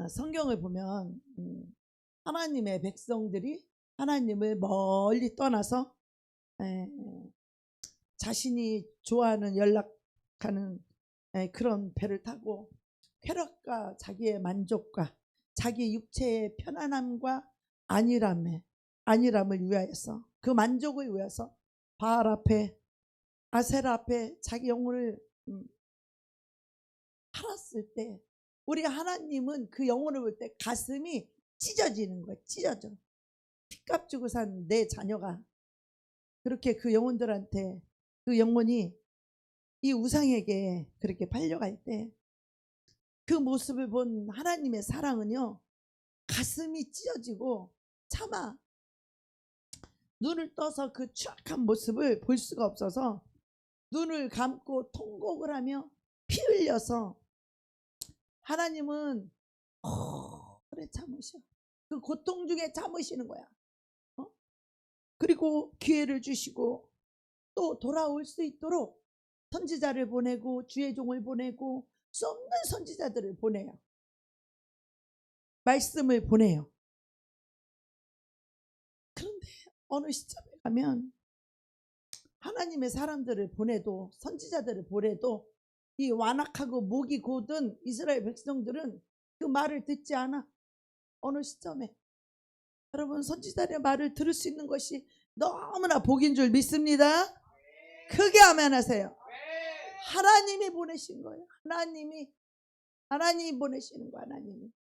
성경을 보면 하나님의 백성들이 하나님을 멀리 떠나서 자신이 좋아하는 연락하는 그런 배를 타고 쾌락과 자기의 만족과 자기 육체의 편안함과 안일함을 위하여서, 그 만족을 위해서 바알 앞에 아세라 앞에 자기 영혼을 팔았을 때, 우리 하나님은 그 영혼을 볼 때 가슴이 찢어지는 거예요. 찢어져. 피값 주고 산 내 자녀가 그렇게 그 영혼들한테, 그 영혼이 이 우상에게 그렇게 팔려갈 때 그 모습을 본 하나님의 사랑은요, 가슴이 찢어지고 차마 눈을 떠서 그 추악한 모습을 볼 수가 없어서 눈을 감고 통곡을 하며 피 흘려서, 하나님은 오래 참으셔. 그 고통 중에 참으시는 거야. 그리고 기회를 주시고 또 돌아올 수 있도록 선지자를 보내고 주의 종을 보내고 수 없는 선지자들을 보내요. 말씀을 보내요. 그런데 어느 시점에 가면 하나님의 사람들을 보내도, 선지자들을 보내도 이 완악하고 목이 곧은 이스라엘 백성들은 그 말을 듣지 않아. 어느 시점에 여러분, 선지자의 말을 들을 수 있는 것이 너무나 복인 줄 믿습니다. 크게 아멘 하세요. 하나님이 보내신 거예요. 하나님이 보내시는 거예요. 하나님이.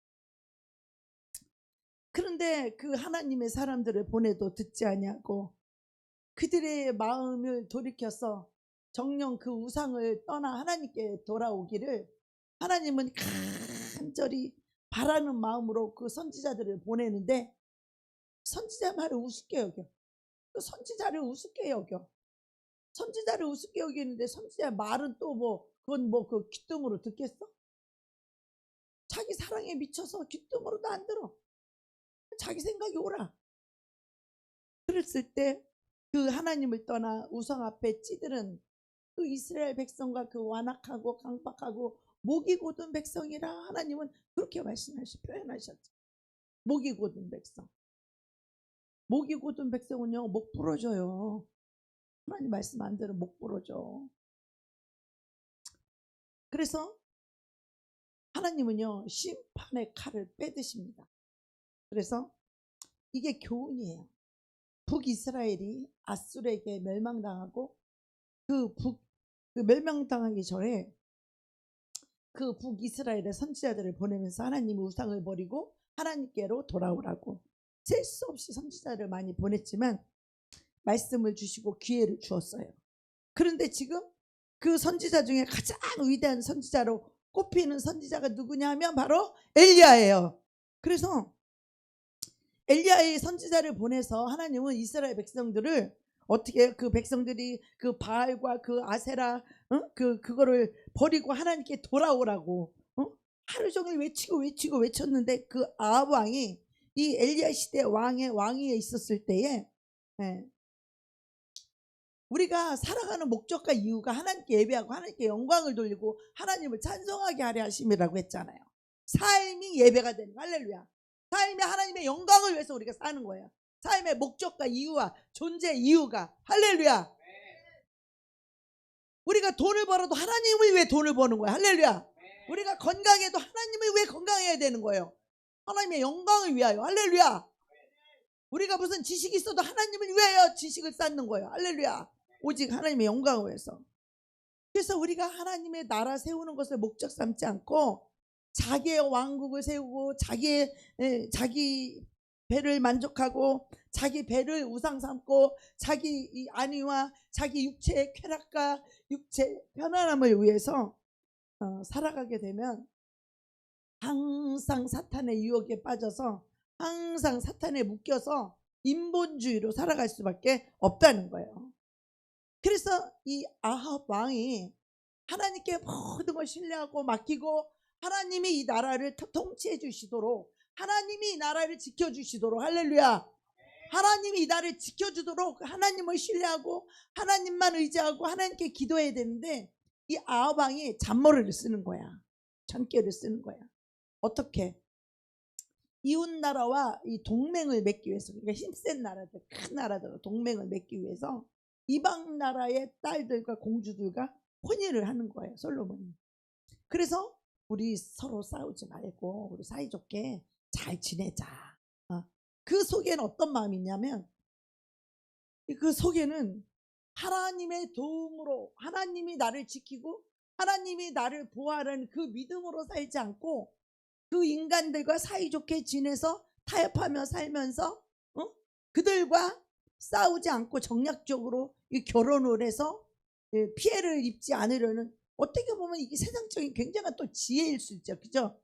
그런데 그 하나님의 사람들을 보내도 듣지 아니하고 그들의 마음을 돌이켜서 정녕 그 우상을 떠나 하나님께 돌아오기를 하나님은 간절히 바라는 마음으로 그 선지자들을 보내는데, 선지자 말을 우습게 여겨. 그 선지자를 우습게 여겨. 선지자를 우습게 여기는데 선지자 말은 또 그건 그 귀뜸으로 듣겠어? 자기 사랑에 미쳐서 귀뜸으로도 안 들어. 자기 생각이 오라. 그랬을 때 그 하나님을 떠나 우상 앞에 찌들은 그 이스라엘 백성과 그 완악하고 강박하고 목이 곧은 백성이라 하나님은 그렇게 표현하셨죠. 목이 곧은 백성. 목이 곧은 백성은요, 목 부러져요. 하나님 말씀 안 들으면 목 부러져. 그래서 하나님은요, 심판의 칼을 빼드십니다. 그래서 이게 교훈이에요. 북이스라엘이 아수르에게 멸망당하고 그 멸망당하기 전에 그 북이스라엘의 선지자들을 보내면서 하나님의 우상을 버리고 하나님께로 돌아오라고 셀 수 없이 선지자를 많이 보냈지만 말씀을 주시고 기회를 주었어요. 그런데 지금 그 선지자 중에 가장 위대한 선지자로 꼽히는 선지자가 누구냐 하면 바로 엘리야예요. 그래서 엘리야의 선지자를 보내서 하나님은 이스라엘 백성들을 어떻게, 그 백성들이 그 바알과 그 아세라 그거를 버리고 하나님께 돌아오라고 하루 종일 외쳤는데, 그 아합 왕이 이 엘리야 시대 왕위에 있었을 때에 우리가 살아가는 목적과 이유가 하나님께 예배하고 하나님께 영광을 돌리고 하나님을 찬송하게 하려 하심이라고 했잖아요. 삶이 예배가 되는 거예요. 할렐루야. 삶이 하나님의 영광을 위해서 우리가 사는 거예요. 삶의 목적과 이유와 존재 이유가. 할렐루야. 우리가 돈을 벌어도 하나님을 위해 돈을 버는 거예요. 할렐루야. 우리가 건강해도 하나님을 위해 건강해야 되는 거예요. 하나님의 영광을 위하여. 할렐루야. 우리가 무슨 지식이 있어도 하나님을 위하여 지식을 쌓는 거예요. 할렐루야. 오직 하나님의 영광을 위해서. 그래서 우리가 하나님의 나라 세우는 것을 목적 삼지 않고 자기의 왕국을 세우고 자기 배를 만족하고 자기 배를 우상 삼고 자기 이 안위와 자기 육체의 쾌락과 육체 편안함을 위해서 살아가게 되면 항상 사탄의 유혹에 빠져서 항상 사탄에 묶여서 인본주의로 살아갈 수밖에 없다는 거예요. 그래서 이 아합 왕이 하나님께 모든 걸 신뢰하고 맡기고 하나님이 이 나라를 통치해 주시도록, 하나님이 이 나라를 지켜주시도록, 할렐루야, 하나님이 이 나라를 지켜주도록 하나님을 신뢰하고 하나님만 의지하고 하나님께 기도해야 되는데, 이 아합 왕이 잔머리를 쓰는 거야. 잔꾀를 쓰는 거야. 어떻게? 이웃 나라와 이 동맹을 맺기 위해서, 그러니까 힘센 나라들, 큰 나라들 동맹을 맺기 위해서 이방 나라의 딸들과 공주들과 혼인을 하는 거예요, 솔로몬이. 그래서 우리 서로 싸우지 말고 우리 사이좋게 잘 지내자. 그 속에는 어떤 마음이 있냐면, 그 속에는 하나님의 도움으로, 하나님이 나를 지키고 하나님이 나를 보호하라는 그 믿음으로 살지 않고 그 인간들과 사이좋게 지내서 타협하며 살면서 그들과 싸우지 않고 정략적으로 이 결혼을 해서 피해를 입지 않으려는, 어떻게 보면 이게 세상적인 굉장한 또 지혜일 수 있죠. 그죠?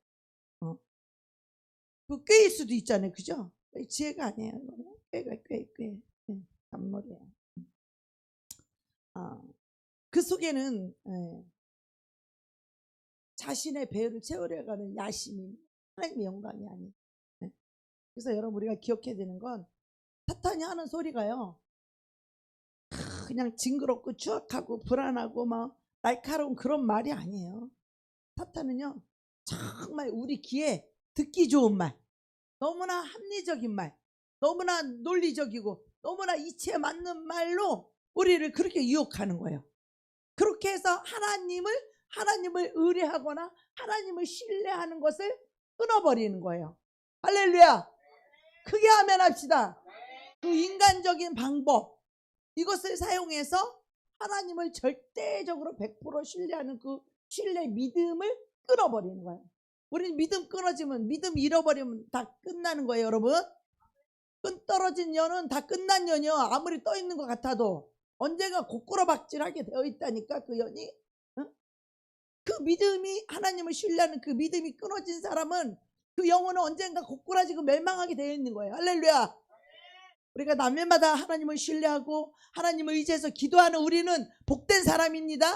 그 꾀일 수도 있잖아요. 그죠? 지혜가 아니에요. 꽤. 잔머리예요. 그 속에는 자신의 배를 채우려가는 야심이 하나님의 영광이 아니에요. 그래서 여러분, 우리가 기억해야 되는 건, 사탄이 하는 소리가요, 그냥 징그럽고 추악하고 불안하고 막 날카로운 그런 말이 아니에요. 사탄은요, 정말 우리 귀에 듣기 좋은 말, 너무나 합리적인 말, 너무나 논리적이고 너무나 이치에 맞는 말로 우리를 그렇게 유혹하는 거예요. 그렇게 해서 하나님을 의뢰하거나 하나님을 신뢰하는 것을 끊어버리는 거예요. 할렐루야. 크게 아멘 합시다. 그 인간적인 방법, 이것을 사용해서 하나님을 절대적으로 100% 신뢰하는 그 신뢰 믿음을 끊어버리는 거예요. 우리는 믿음 끊어지면, 믿음 잃어버리면 다 끝나는 거예요, 여러분. 끈 떨어진 연은 다 끝난 연이요. 아무리 떠 있는 것 같아도 언젠가 고꾸라박질하게 되어 있다니까, 그 연이. 그 믿음이, 하나님을 신뢰하는 그 믿음이 끊어진 사람은 그 영혼은 언젠가 고꾸라지고 멸망하게 되어 있는 거예요. 할렐루야. 우리가 남일마다 하나님을 신뢰하고 하나님을 의지해서 기도하는 우리는 복된 사람입니다.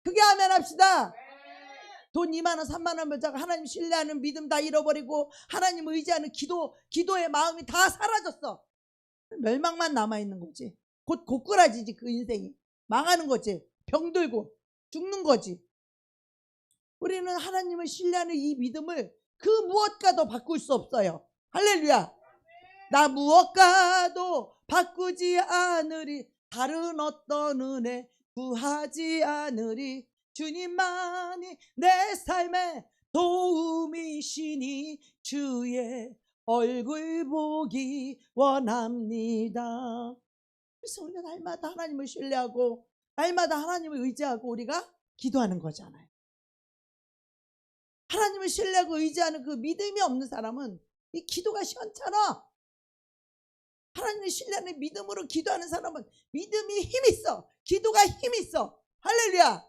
그게 아멘 합시다. 돈 2만 원 3만 원 벌자고 하나님 신뢰하는 믿음 다 잃어버리고 하나님을 의지하는 기도의 마음이 다 사라졌어. 멸망만 남아있는 거지. 곧 고꾸라지지. 그 인생이 망하는 거지. 병들고 죽는 거지. 우리는 하나님을 신뢰하는 이 믿음을 그 무엇과도 바꿀 수 없어요. 할렐루야. 나 무엇과도 바꾸지 않으리, 다른 어떤 은혜 구하지 않으리, 주님만이 내 삶의 도움이시니 주의 얼굴 보기 원합니다. 그래서 우리가 날마다 하나님을 신뢰하고 날마다 하나님을 의지하고 우리가 기도하는 거잖아요. 하나님을 신뢰하고 의지하는 그 믿음이 없는 사람은 이 기도가 시원찮아. 하나님을 신뢰하는 믿음으로 기도하는 사람은 믿음이 힘있어. 기도가 힘있어. 할렐루야.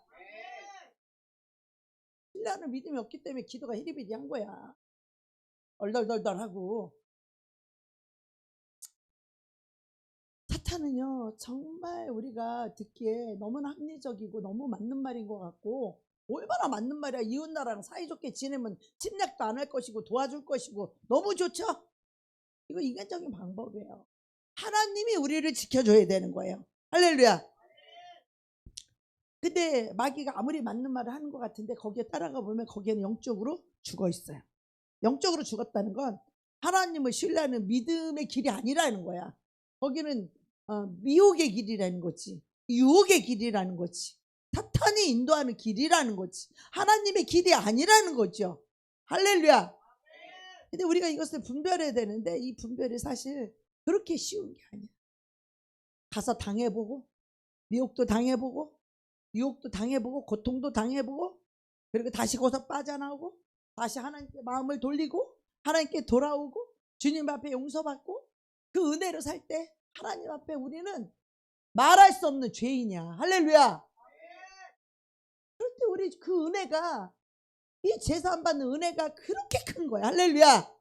신뢰하는 믿음이 없기 때문에 기도가 히리비리한 거야. 얼덜덜덜하고. 사탄은요, 정말 우리가 듣기에 너무나 합리적이고 너무 맞는 말인 것 같고, 얼마나 맞는 말이야. 이웃나라랑 사이좋게 지내면 침략도 안 할 것이고 도와줄 것이고 너무 좋죠. 이거 인간적인 방법이에요. 하나님이 우리를 지켜줘야 되는 거예요. 할렐루야. 근데 마귀가 아무리 맞는 말을 하는 것 같은데 거기에 따라가 보면 거기에는 영적으로 죽어 있어요. 영적으로 죽었다는 건 하나님을 신뢰하는 믿음의 길이 아니라는 거야. 거기는 미혹의 길이라는 거지. 유혹의 길이라는 거지. 사탄이 인도하는 길이라는 거지. 하나님의 길이 아니라는 거죠. 할렐루야. 근데 우리가 이것을 분별해야 되는데 이 분별이 사실 그렇게 쉬운 게 아니야. 가서 당해보고 미혹도 당해보고 유혹도 당해보고 고통도 당해보고 그리고 다시 거기서 빠져나오고 다시 하나님께 마음을 돌리고 하나님께 돌아오고 주님 앞에 용서받고 그 은혜로 살 때 하나님 앞에 우리는 말할 수 없는 죄인이야. 할렐루야. 그럴 때 우리 그 은혜가, 이 제사함 받는 은혜가 그렇게 큰 거야. 할렐루야.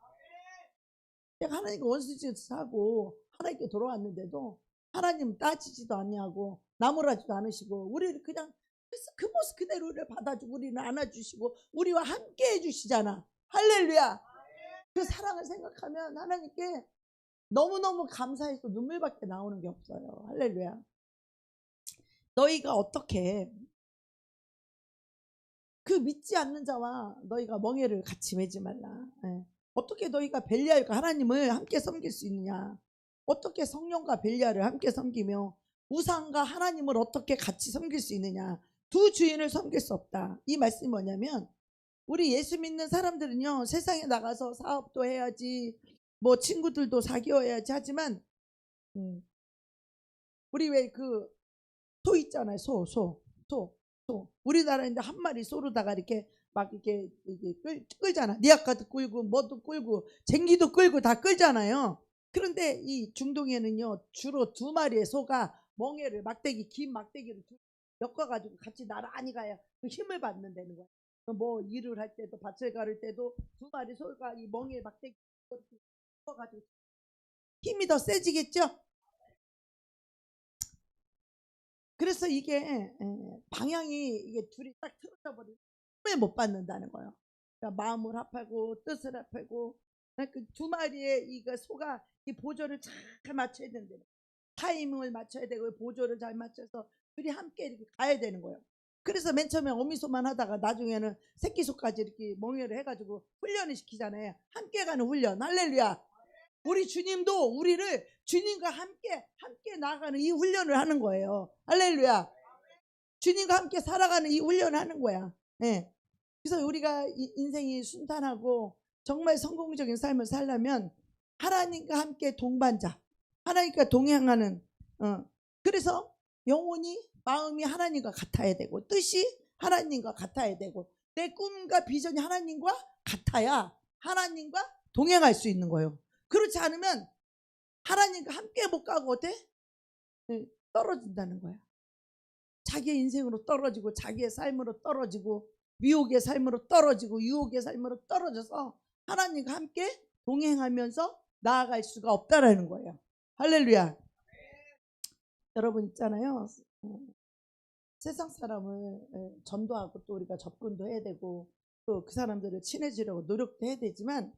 내가 하나님과 원수짓을 하고 하나님께 돌아왔는데도 하나님 따지지도 않냐고 나무라지도 않으시고 우리를 그냥 그 모습 그대로를 받아주고 우리를 안아주시고 우리와 함께 해주시잖아. 할렐루야. 그 사랑을 생각하면 하나님께 너무너무 감사해서 눈물밖에 나오는 게 없어요. 할렐루야. 너희가 어떻게 그 믿지 않는 자와 너희가 멍에를 같이 매지 말라. 어떻게 너희가 벨리알과 하나님을 함께 섬길 수 있느냐? 어떻게 성령과 벨리알을 함께 섬기며 우상과 하나님을 어떻게 같이 섬길 수 있느냐? 두 주인을 섬길 수 없다. 이 말씀이 뭐냐면 우리 예수 믿는 사람들은요, 세상에 나가서 사업도 해야지, 뭐 친구들도 사귀어야지 하지만 우리 왜 그 소 있잖아요. 소. 우리나라인데 한 마리 소로다가 이렇게 막 이렇게 끌잖아. 니아까도 끌고 뭐도 끌고 쟁기도 끌고 다 끌잖아요. 그런데 이 중동에는요, 주로 두 마리의 소가 멍에를 긴 막대기를 엮어가지고 같이 나란히 가야 그 힘을 받는다는 거야. 뭐 일을 할 때도 밭을 가를 때도 두 마리 소가 이 멍에 막대기 엮어가지고 힘이 더 세지겠죠? 그래서 이게 방향이 이게 둘이 딱 틀어져 버리면 힘을 못 받는다는 거예요. 그러니까 마음을 합하고 뜻을 합하고 그 두 마리의 이 소가 이 보조를 잘 맞춰야 된대요. 타이밍을 맞춰야 되고 보조를 잘 맞춰서 둘이 함께 이렇게 가야 되는 거예요. 그래서 맨 처음에 어미소만 하다가 나중에는 새끼소까지 이렇게 멍해를 해가지고 훈련을 시키잖아요. 함께 가는 훈련. 할렐루야. 우리 주님도 우리를 주님과 함께 나아가는 이 훈련을 하는 거예요. 할렐루야. 주님과 함께 살아가는 이 훈련을 하는 거야. 네. 그래서 우리가 인생이 순탄하고 정말 성공적인 삶을 살려면 하나님과 함께 동반자, 하나님과 동행하는 그래서 영혼이 마음이 하나님과 같아야 되고 뜻이 하나님과 같아야 되고 내 꿈과 비전이 하나님과 같아야 하나님과 동행할 수 있는 거예요. 그렇지 않으면 하나님과 함께 못 가고 어때? 떨어진다는 거야. 자기의 인생으로 떨어지고 자기의 삶으로 떨어지고 미혹의 삶으로 떨어지고 유혹의 삶으로 떨어져서 하나님과 함께 동행하면서 나아갈 수가 없다라는 거예요. 할렐루야. 여러분 있잖아요. 세상 사람을 전도하고 또 우리가 접근도 해야 되고 또 그 사람들을 친해지려고 노력도 해야 되지만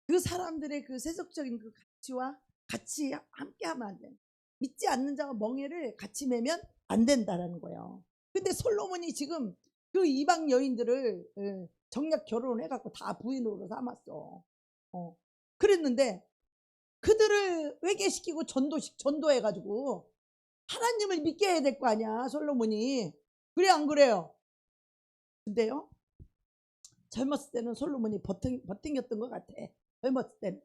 그 사람들의 그 세속적인 그 가치와 같이 함께 하면 안 돼. 믿지 않는 자와 멍에를 같이 매면 안 된다라는 거예요. 근데 솔로몬이 지금 그 이방 여인들을 정략 결혼을 해갖고 다 부인으로 삼았어. 그랬는데 그들을 회개시키고 전도해가지고 하나님을 믿게 해야 될 거 아니야, 솔로몬이. 그래 안 그래요? 근데요, 젊었을 때는 솔로몬이 버팅겼던 것 같아. 젊었을 때는.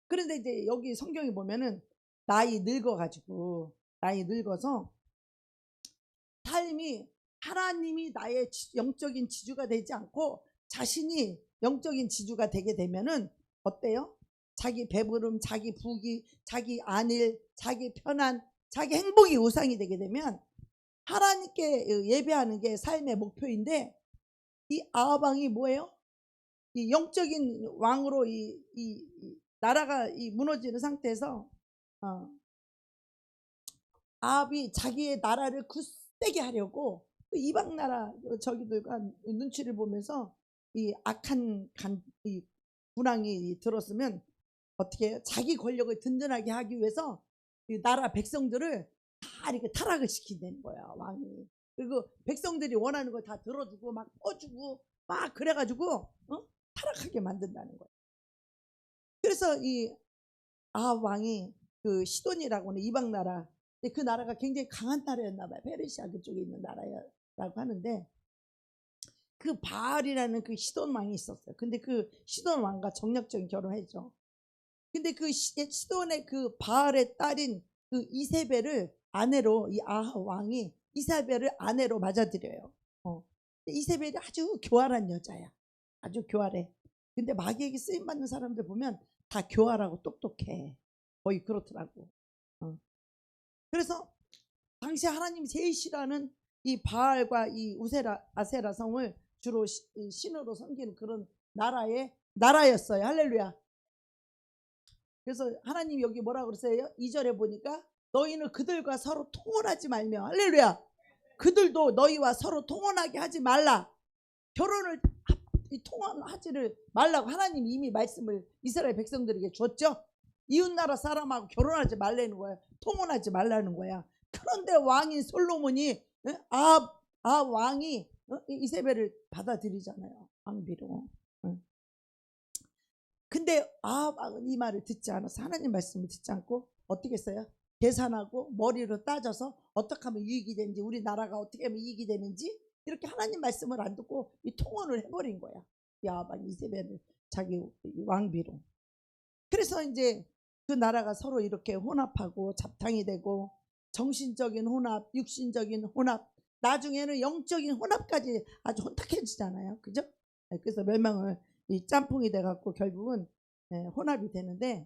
그런데 이제 여기 성경에 보면은 나이 늙어서 삶이 하나님이 나의 영적인 지주가 되지 않고 자신이 영적인 지주가 되게 되면은 어때요? 자기 배부름, 자기 부귀, 자기 안일, 자기 편안, 자기 행복이 우상이 되게 되면 하나님께 예배하는 게 삶의 목표인데 이 아합 왕이 뭐예요? 이 영적인 왕으로 이 나라가 무너지는 상태에서 아합이 자기의 나라를 굳세게 하려고 이방 나라 저기들과 눈치를 보면서 이 악한 이 군왕이 들었으면 어떻게 해요? 자기 권력을 든든하게 하기 위해서 이 나라 백성들을 다 이렇게 타락을 시킨다는 거야, 왕이. 그리고 백성들이 원하는 걸 다 들어주고 막 퍼주고 막 그래가지고 타락하게 만든다는 거야. 그래서 이 아합 왕이 그 시돈이라고 하는 이방 나라, 그 나라가 굉장히 강한 나라였나 봐요. 페르시아 그쪽에 있는 나라라고 하는데 그 바알이라는 그 시돈 왕이 있었어요. 근데 그 시돈 왕과 정략적인 결혼을 했죠. 근데 그 시돈의 그 바알의 딸인 그 이세벨을 아내로 이 아합 왕이 이세벨을 아내로 맞아들여요. 이세벨이 아주 교활한 여자야. 아주 교활해. 근데 마귀에게 쓰임 받는 사람들 보면 다 교활하고 똑똑해. 거의 그렇더라고. 그래서 당시 하나님이 제일 싫어하는 이 바알과 이 아세라 성을 주로 신으로 섬기는 그런 나라였어요. 할렐루야. 그래서 하나님이 여기 뭐라고 그러세요? 2절에 보니까 너희는 그들과 서로 통혼하지 말며, 할렐루야. 그들도 너희와 서로 통혼하게 하지 말라. 결혼을 통혼하지를 말라고 하나님이 이미 말씀을 이스라엘 백성들에게 줬죠. 이웃나라 사람하고 결혼하지 말라는 거야. 통혼하지 말라는 거야. 그런데 왕인 솔로몬이 아합 왕이 이세벨을 받아들이잖아요. 왕비로. 근데 아합은 이 말을 듣지 않아서 하나님 말씀을 듣지 않고 어떻게 했어요? 계산하고 머리로 따져서 어떻게 하면 유익이 되는지 우리나라가 어떻게 하면 이익이 되는지 이렇게 하나님 말씀을 안 듣고 이 통혼을 해버린 거야. 이 아합은 이세벨을 자기 왕비로. 그래서 이제 그 나라가 서로 이렇게 혼합하고 잡탕이 되고 정신적인 혼합, 육신적인 혼합, 나중에는 영적인 혼합까지 아주 혼탁해지잖아요. 그죠? 그래서 멸망을 이 짬뽕이 돼갖고 결국은 혼합이 되는데,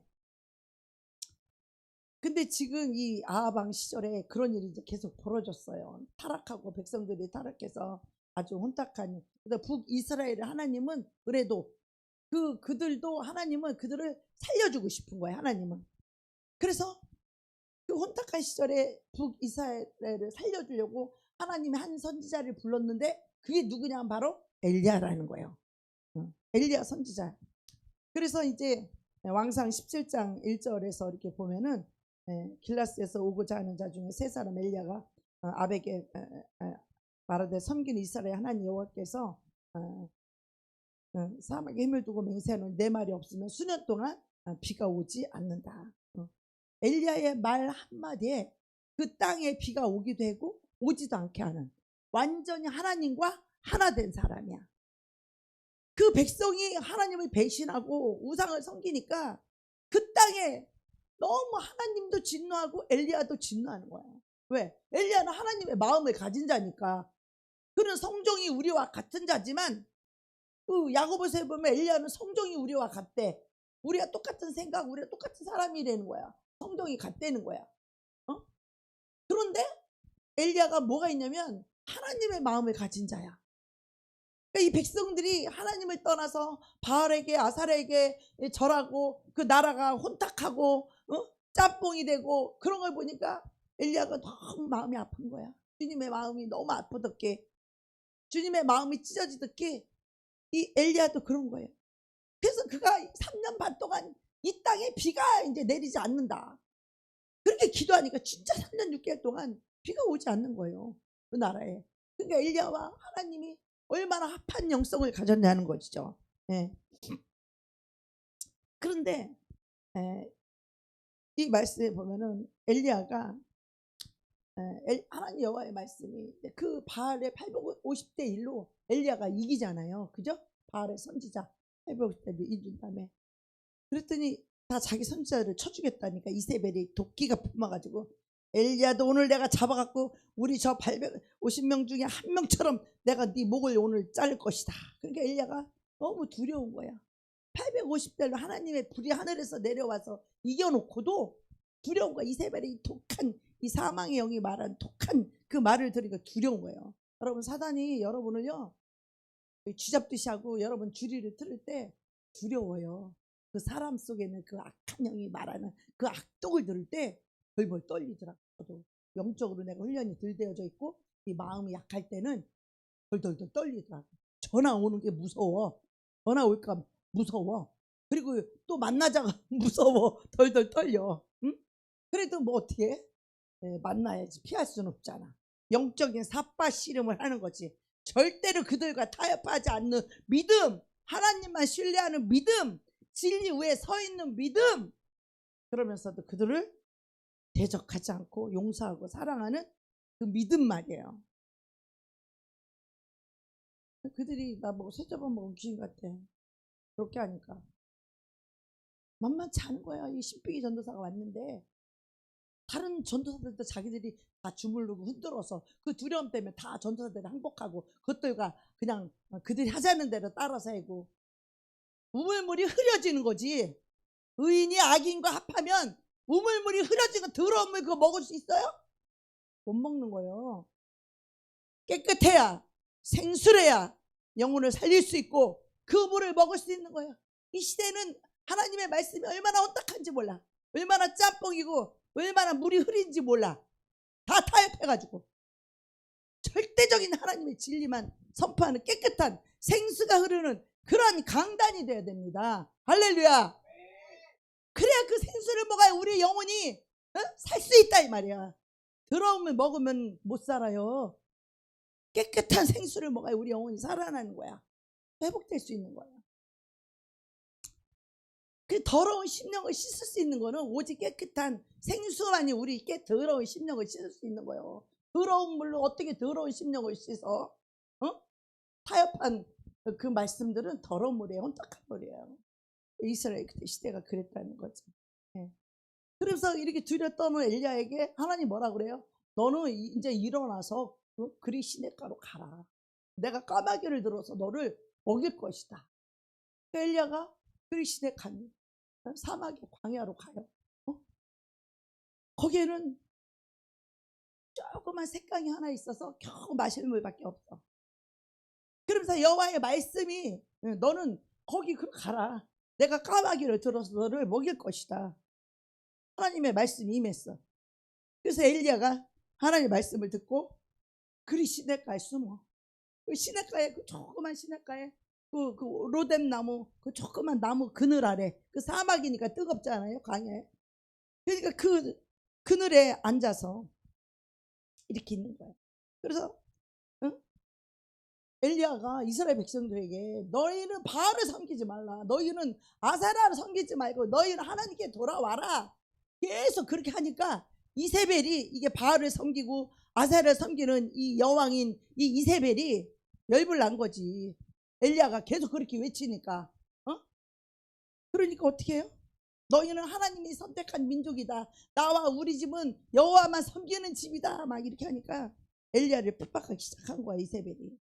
근데 지금 이 아하방 시절에 그런 일이 이제 계속 벌어졌어요. 타락하고 백성들이 타락해서 아주 혼탁한. 북이스라엘의 하나님은 그래도 그들도 하나님은 그들을 살려주고 싶은 거예요. 하나님은. 그래서 그 혼탁한 시절에 북이스라엘을 살려주려고 하나님이 한 선지자를 불렀는데 그게 누구냐면 바로 엘리야라는 거예요. 엘리야 선지자. 그래서 이제 왕상 17장 1절에서 이렇게 보면은 길라스에서 오고자 하는 자 중에 세 사람 엘리야가 아벡에 말하되 섬기는 이스라엘 하나님 여호와께서 사막에 힘을 두고 맹세하는 내 말이 없으면 수년 동안 비가 오지 않는다. 엘리야의 말 한마디에 그 땅에 비가 오기도 하고 오지도 않게 하는 완전히 하나님과 하나 된 사람이야. 그 백성이 하나님을 배신하고 우상을 섬기니까 그 땅에 너무 하나님도 진노하고 엘리야도 진노하는 거야. 왜? 엘리야는 하나님의 마음을 가진 자니까. 그는 성종이 우리와 같은 자지만 그 야고보서에 보면 엘리야는 성종이 우리와 같대. 우리가 똑같은 생각, 우리가 똑같은 사람이라는 거야. 성종이 같다는 거야. 그런데 엘리야가 뭐가 있냐면 하나님의 마음을 가진 자야. 이 백성들이 하나님을 떠나서 바알에게 아사레에게 절하고 그 나라가 혼탁하고 짬뽕이 되고 그런 걸 보니까 엘리야가 너무 마음이 아픈 거야. 주님의 마음이 너무 아프듯게, 주님의 마음이 찢어지듯게 이 엘리야도 그런 거예요. 그래서 그가 3년 반 동안 이 땅에 비가 이제 내리지 않는다. 그렇게 기도하니까 진짜 3년 6개월 동안 비가 오지 않는 거예요. 그 나라에. 그러니까 엘리야와 하나님이 얼마나 합한 영성을 가졌냐는 것이죠. 예. 그런데 이 말씀에 보면은 엘리야가 하나님 여호와의 말씀이 그 바알의 850대 1로 엘리야가 이기잖아요. 그죠? 바알의 선지자 850대 1로 이긴 다음에 그랬더니 다 자기 선지자를 쳐주겠다니까 이세벨이 도끼가 품어가지고 엘리야도 오늘 내가 잡아갖고 우리 저 850명 중에 한 명처럼 내가 네 목을 오늘 자를 것이다. 그러니까 엘리야가 너무 두려운 거야. 850대로 하나님의 불이 하늘에서 내려와서 이겨놓고도 두려운 거야. 이세벨의 독한 이 사망의 영이 말한 독한 그 말을 들으니까 두려운 거예요. 여러분 사단이 여러분을요 쥐잡듯이 하고 여러분 주리를 틀을 때 두려워요. 그 사람 속에는 그 악한 영이 말하는 그 악독을 들을 때 벌벌 떨리더라고요. 영적으로 내가 훈련이 덜 되어져 있고 이 마음이 약할 때는 덜덜덜 떨리더라고요. 전화 오는 게 무서워. 전화 올까 무서워. 그리고 또 만나자가 무서워. 덜덜 떨려. 응? 그래도 뭐 어떻게 해? 만나야지. 피할 수는 없잖아. 영적인 삿바 씨름을 하는 거지. 절대로 그들과 타협하지 않는 믿음, 하나님만 신뢰하는 믿음, 진리 위에 서 있는 믿음, 그러면서도 그들을 대적하지 않고 용서하고 사랑하는 그 믿음 말이에요. 그들이 나보고 쇠저번 먹은 귀신 같아. 그렇게 하니까 만만치 않은 거야. 이 신비기 전도사가 왔는데 다른 전도사들도 자기들이 다 주물르고 흔들어서 그 두려움 때문에 다 전도사들이 항복하고 그것들과 그냥 그들이 하자는 대로 따라서 하고 우물물이 흐려지는 거지. 의인이 악인과 합하면 우물물이 흐려지고 더러운 물 그거 먹을 수 있어요? 못 먹는 거예요. 깨끗해야 생수래야 영혼을 살릴 수 있고 그 물을 먹을 수 있는 거예요. 이 시대는 하나님의 말씀이 얼마나 혼탁한지 몰라. 얼마나 짬뽕이고 얼마나 물이 흐린지 몰라. 다 타협해가지고 절대적인 하나님의 진리만 선포하는 깨끗한 생수가 흐르는 그런 강단이 돼야 됩니다. 할렐루야. 그래야 그 생수를 먹어야 우리 영혼이 살 수 있다 이 말이야. 더러운 물 먹으면 못 살아요. 깨끗한 생수를 먹어야 우리 영혼이 살아나는 거야. 회복될 수 있는 거야. 그 더러운 심령을 씻을 수 있는 거는 오직 깨끗한 생수만이 우리 더러운 심령을 씻을 수 있는 거예요. 더러운 물로 어떻게 더러운 심령을 씻어? 타협한 그 말씀들은 더러운 물이에요. 혼탁한 물이에요. 이스라엘 그때 시대가 그랬다는 거죠. 네. 그래서 이렇게 들여떠는 엘리야에게 하나님 뭐라 그래요? 너는 이제 일어나서 그리 시냇가로 가라. 내가 까마귀를 들어서 너를 먹일 것이다. 엘리야가 그리 시냇가니 사막의 광야로 가요. 거기에는 조그만 색강이 하나 있어서 겨우 마실 물밖에 없어. 그러면서 여호와의 말씀이 너는 거기 가라. 내가 까마귀를 들어서 너를 먹일 것이다. 하나님의 말씀이 임했어. 그래서 엘리야가 하나님의 말씀을 듣고 그리 시냇가에 숨어. 그 시냇가에 그 조그만 시냇가에 그 로뎀 나무 그 조그만 나무 그늘 아래 그 사막이니까 뜨겁잖아요 광야에. 그러니까 그 그늘에 앉아서 이렇게 있는 거예요. 그래서 엘리야가 이스라엘 백성들에게 너희는 바알을 섬기지 말라. 너희는 아세라를 섬기지 말고 너희는 하나님께 돌아와라. 계속 그렇게 하니까 이세벨이 이게 바알을 섬기고 아세라를 섬기는 이 여왕인 이 이세벨이 열불 난 거지. 엘리야가 계속 그렇게 외치니까. 그러니까 어떻게 해요? 너희는 하나님이 선택한 민족이다. 나와 우리 집은 여호와만 섬기는 집이다. 막 이렇게 하니까 엘리야를 핍박하기 시작한 거야 이세벨이.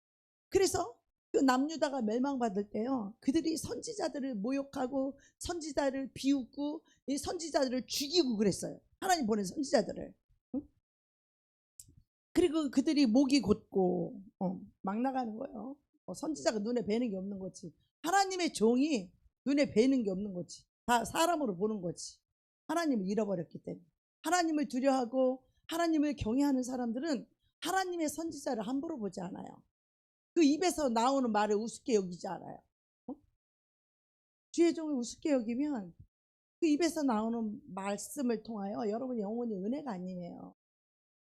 그래서 그 남유다가 멸망받을 때요, 그들이 선지자들을 모욕하고 선지자를 비웃고 이 선지자들을 죽이고 그랬어요. 하나님 보낸 선지자들을. 그리고 그들이 목이 곧고 막 나가는 거예요. 선지자가 눈에 뵈는 게 없는 거지. 하나님의 종이 눈에 뵈는 게 없는 거지. 다 사람으로 보는 거지. 하나님을 잃어버렸기 때문에. 하나님을 두려워하고 하나님을 경외하는 사람들은 하나님의 선지자를 함부로 보지 않아요. 그 입에서 나오는 말을 우습게 여기지 않아요. 주의 종을 우습게 여기면 그 입에서 나오는 말씀을 통하여 여러분 영혼이 은혜가 아니에요.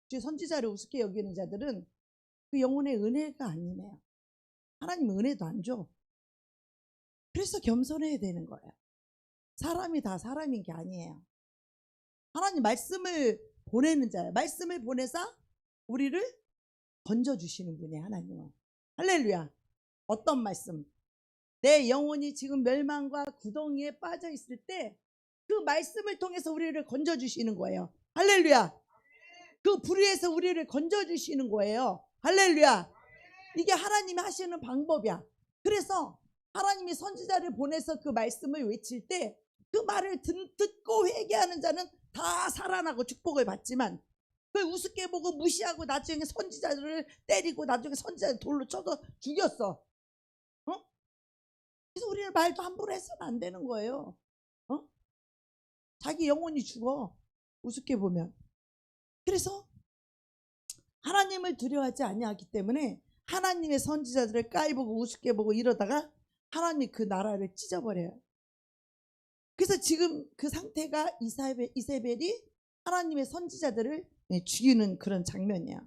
주의 선지자를 우습게 여기는 자들은 그 영혼의 은혜가 아니에요. 하나님 은혜도 안 줘. 그래서 겸손해야 되는 거예요. 사람이 다 사람인 게 아니에요. 하나님 말씀을 보내는 자예요. 말씀을 보내서 우리를 건져주시는 분이에요. 하나님은. 할렐루야. 어떤 말씀? 내 영혼이 지금 멸망과 구덩이에 빠져 있을 때 그 말씀을 통해서 우리를 건져주시는 거예요. 할렐루야. 그 불의에서 우리를 건져주시는 거예요. 할렐루야. 이게 하나님이 하시는 방법이야. 그래서 하나님이 선지자를 보내서 그 말씀을 외칠 때 그 말을 듣고 회개하는 자는 다 살아나고 축복을 받지만 그걸 우습게 보고 무시하고 나중에 선지자들을 때리고 나중에 선지자를 돌로 쳐서 죽였어. 그래서 우리는 말도 함부로 해서는 안 되는 거예요. 자기 영혼이 죽어. 우습게 보면. 그래서 하나님을 두려워하지 아니하기 때문에 하나님의 선지자들을 까이보고 우습게 보고 이러다가 하나님이 그 나라를 찢어버려요. 그래서 지금 그 상태가 이세벨이 하나님의 선지자들을 죽이는 그런 장면이야.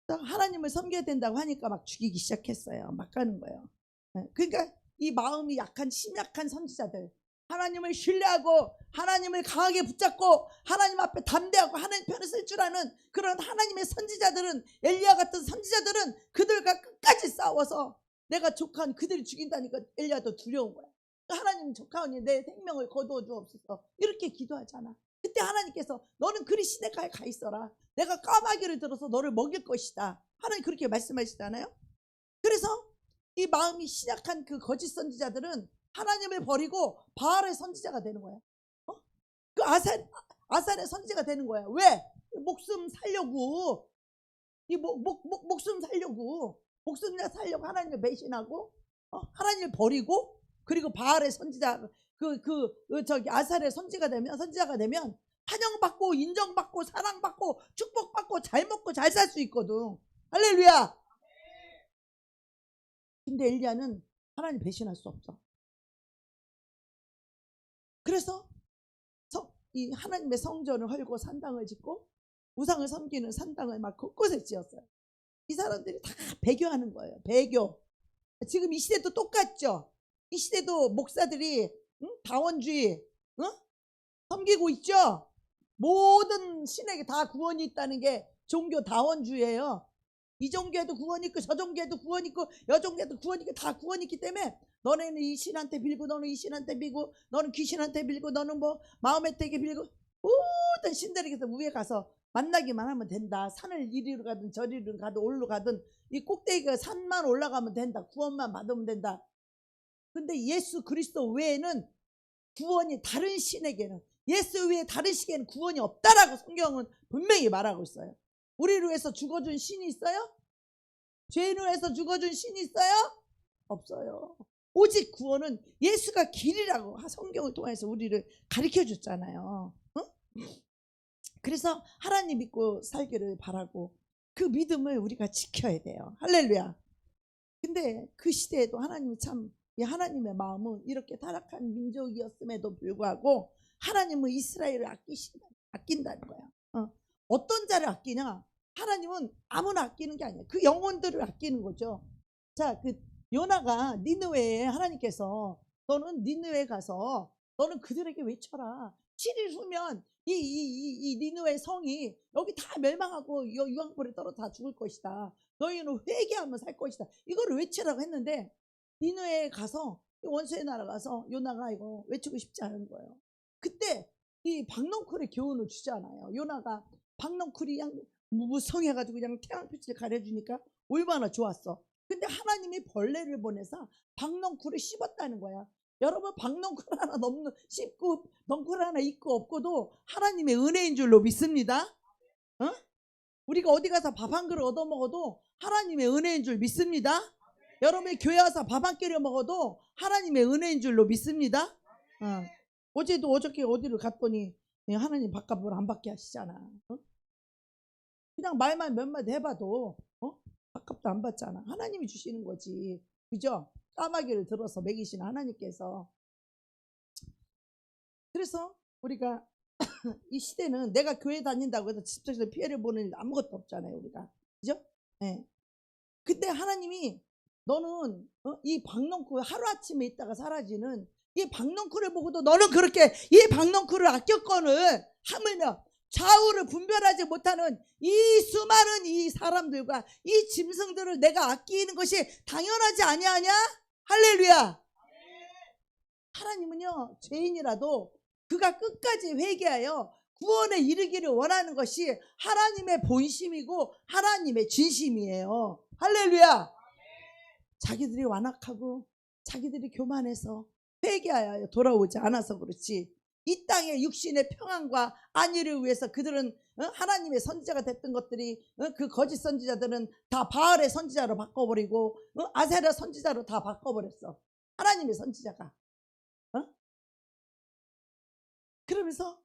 하나님을 섬겨야 된다고 하니까 막 죽이기 시작했어요. 막 가는 거예요. 그러니까 이 마음이 약한 심약한 선지자들, 하나님을 신뢰하고 하나님을 강하게 붙잡고 하나님 앞에 담대하고 하나님 편을 쓸 줄 아는 그런 하나님의 선지자들은, 엘리야 같은 선지자들은 그들과 끝까지 싸워서 내가 족한 그들이 죽인다니까 엘리야도 두려운 거야. 하나님 족하오니 내 생명을 거두어 주옵소서 이렇게 기도하잖아. 그때 하나님께서 너는 그리 시냇가에 가 있어라. 내가 까마귀를 들어서 너를 먹일 것이다. 하나님 그렇게 말씀하시잖아요. 그래서 이 마음이 신약한 그 거짓 선지자들은 하나님을 버리고 바알의 선지자가 되는 거야. 그 아살의 선지자가 되는 거야. 왜? 목숨 살려고. 목숨 살려고. 목숨이나 살려고 하나님을 배신하고 하나님을 버리고 그리고 바알의 선지자 아살의 선지자가 되면 환영받고 인정받고 사랑받고 축복받고 잘 먹고 잘 살 수 있거든. 할렐루야. 근데 엘리야는 하나님 배신할 수 없어. 그래서 이 하나님의 성전을 헐고 산당을 짓고 우상을 섬기는 산당을 막 곳곳에 지었어요. 이 사람들이 다 배교하는 거예요. 배교. 지금 이 시대도 똑같죠. 이 시대도 목사들이 응? 다원주의, 응? 섬기고 있죠. 모든 신에게 다 구원이 있다는 게 종교 다원주의예요. 이 종교에도 구원이 있고 저 종교에도 구원이 있고 여 종교에도 구원이 있고 다 구원이 있기 때문에 너네는 이 신한테 빌고 너는 이 신한테 빌고 너는 귀신한테 빌고 너는 뭐 마음의 택에 빌고 모든 신들에게서 위에 가서 만나기만 하면 된다. 산을 이리로 가든 저리로 가든 올로 가든 이 꼭대기가 산만 올라가면 된다. 구원만 받으면 된다. 근데 예수 그리스도 외에는 구원이 다른 신에게는 예수 외에 다른 신에게는 구원이 없다라고 성경은 분명히 말하고 있어요. 우리를 위해서 죽어준 신이 있어요? 죄인을 위해서 죽어준 신이 있어요? 없어요. 오직 구원은 예수가 길이라고 성경을 통해서 우리를 가르쳐 줬잖아요. 그래서 하나님 믿고 살기를 바라고 그 믿음을 우리가 지켜야 돼요. 할렐루야. 근데 그 시대에도 하나님이 참 하나님의 마음은 이렇게 타락한 민족이었음에도 불구하고 하나님은 이스라엘을 아낀다는 거야. 어떤 자를 아끼냐? 하나님은 아무나 아끼는 게 아니에요. 그 영혼들을 아끼는 거죠. 자, 그 요나가 니느웨에 하나님께서 너는 니느웨에 가서 너는 그들에게 외쳐라. 7일 후면 이 니느웨 성이 여기 다 멸망하고 유황불에 떨어 다 죽을 것이다. 너희는 회개하면 살 것이다. 이거를 외치라고 했는데 니느웨에 가서 원수의 나라 가서 요나가 이거 외치고 싶지 않은 거예요. 그때 이 박넝쿨의 교훈을 주잖아요. 요나가 박넝쿨이 그냥 무성해가지고 그냥 태양빛을 가려주니까 얼마나 좋았어. 근데 하나님이 벌레를 보내서 박넝쿨을 씹었다는 거야. 여러분 박넝쿨 하나 씹고 넝쿨 하나 있고 없고도 하나님의 은혜인 줄로 믿습니다. 어? 우리가 어디 가서 밥 한 그릇 얻어 먹어도 하나님의 은혜인 줄 믿습니다. 여러분이 교회 와서 밥 한 끼를 먹어도 하나님의 은혜인 줄로 믿습니다. 어제도 어저께 어디를 갔더니 하나님 밥값을 안 받게 하시잖아. 그냥 말만 몇 마디 해봐도 밥값도 안 받잖아. 하나님이 주시는 거지. 그죠? 까마귀를 들어서 먹이시는 하나님께서. 그래서 우리가 이 시대는 내가 교회 다닌다고 해서 집에서 피해를 보는 일 아무것도 없잖아요. 우리가. 그죠? 네. 근데 하나님이 너는 이 박넝쿨 하루아침에 있다가 사라지는 이 박넝쿨을 보고도 너는 그렇게 이 박넝쿨을 아꼈거늘 하물며 좌우를 분별하지 못하는 이 수많은 이 사람들과 이 짐승들을 내가 아끼는 것이 당연하지 아니하냐? 할렐루야. 하나님은요 죄인이라도 그가 끝까지 회개하여 구원에 이르기를 원하는 것이 하나님의 본심이고 하나님의 진심이에요. 할렐루야. 자기들이 완악하고 자기들이 교만해서 회개하여 돌아오지 않아서 그렇지 이 땅의 육신의 평안과 안위를 위해서 그들은 하나님의 선지자가 됐던 것들이 그 거짓 선지자들은 다 바알의 선지자로 바꿔버리고 아세라 선지자로 다 바꿔버렸어. 하나님의 선지자가. 그러면서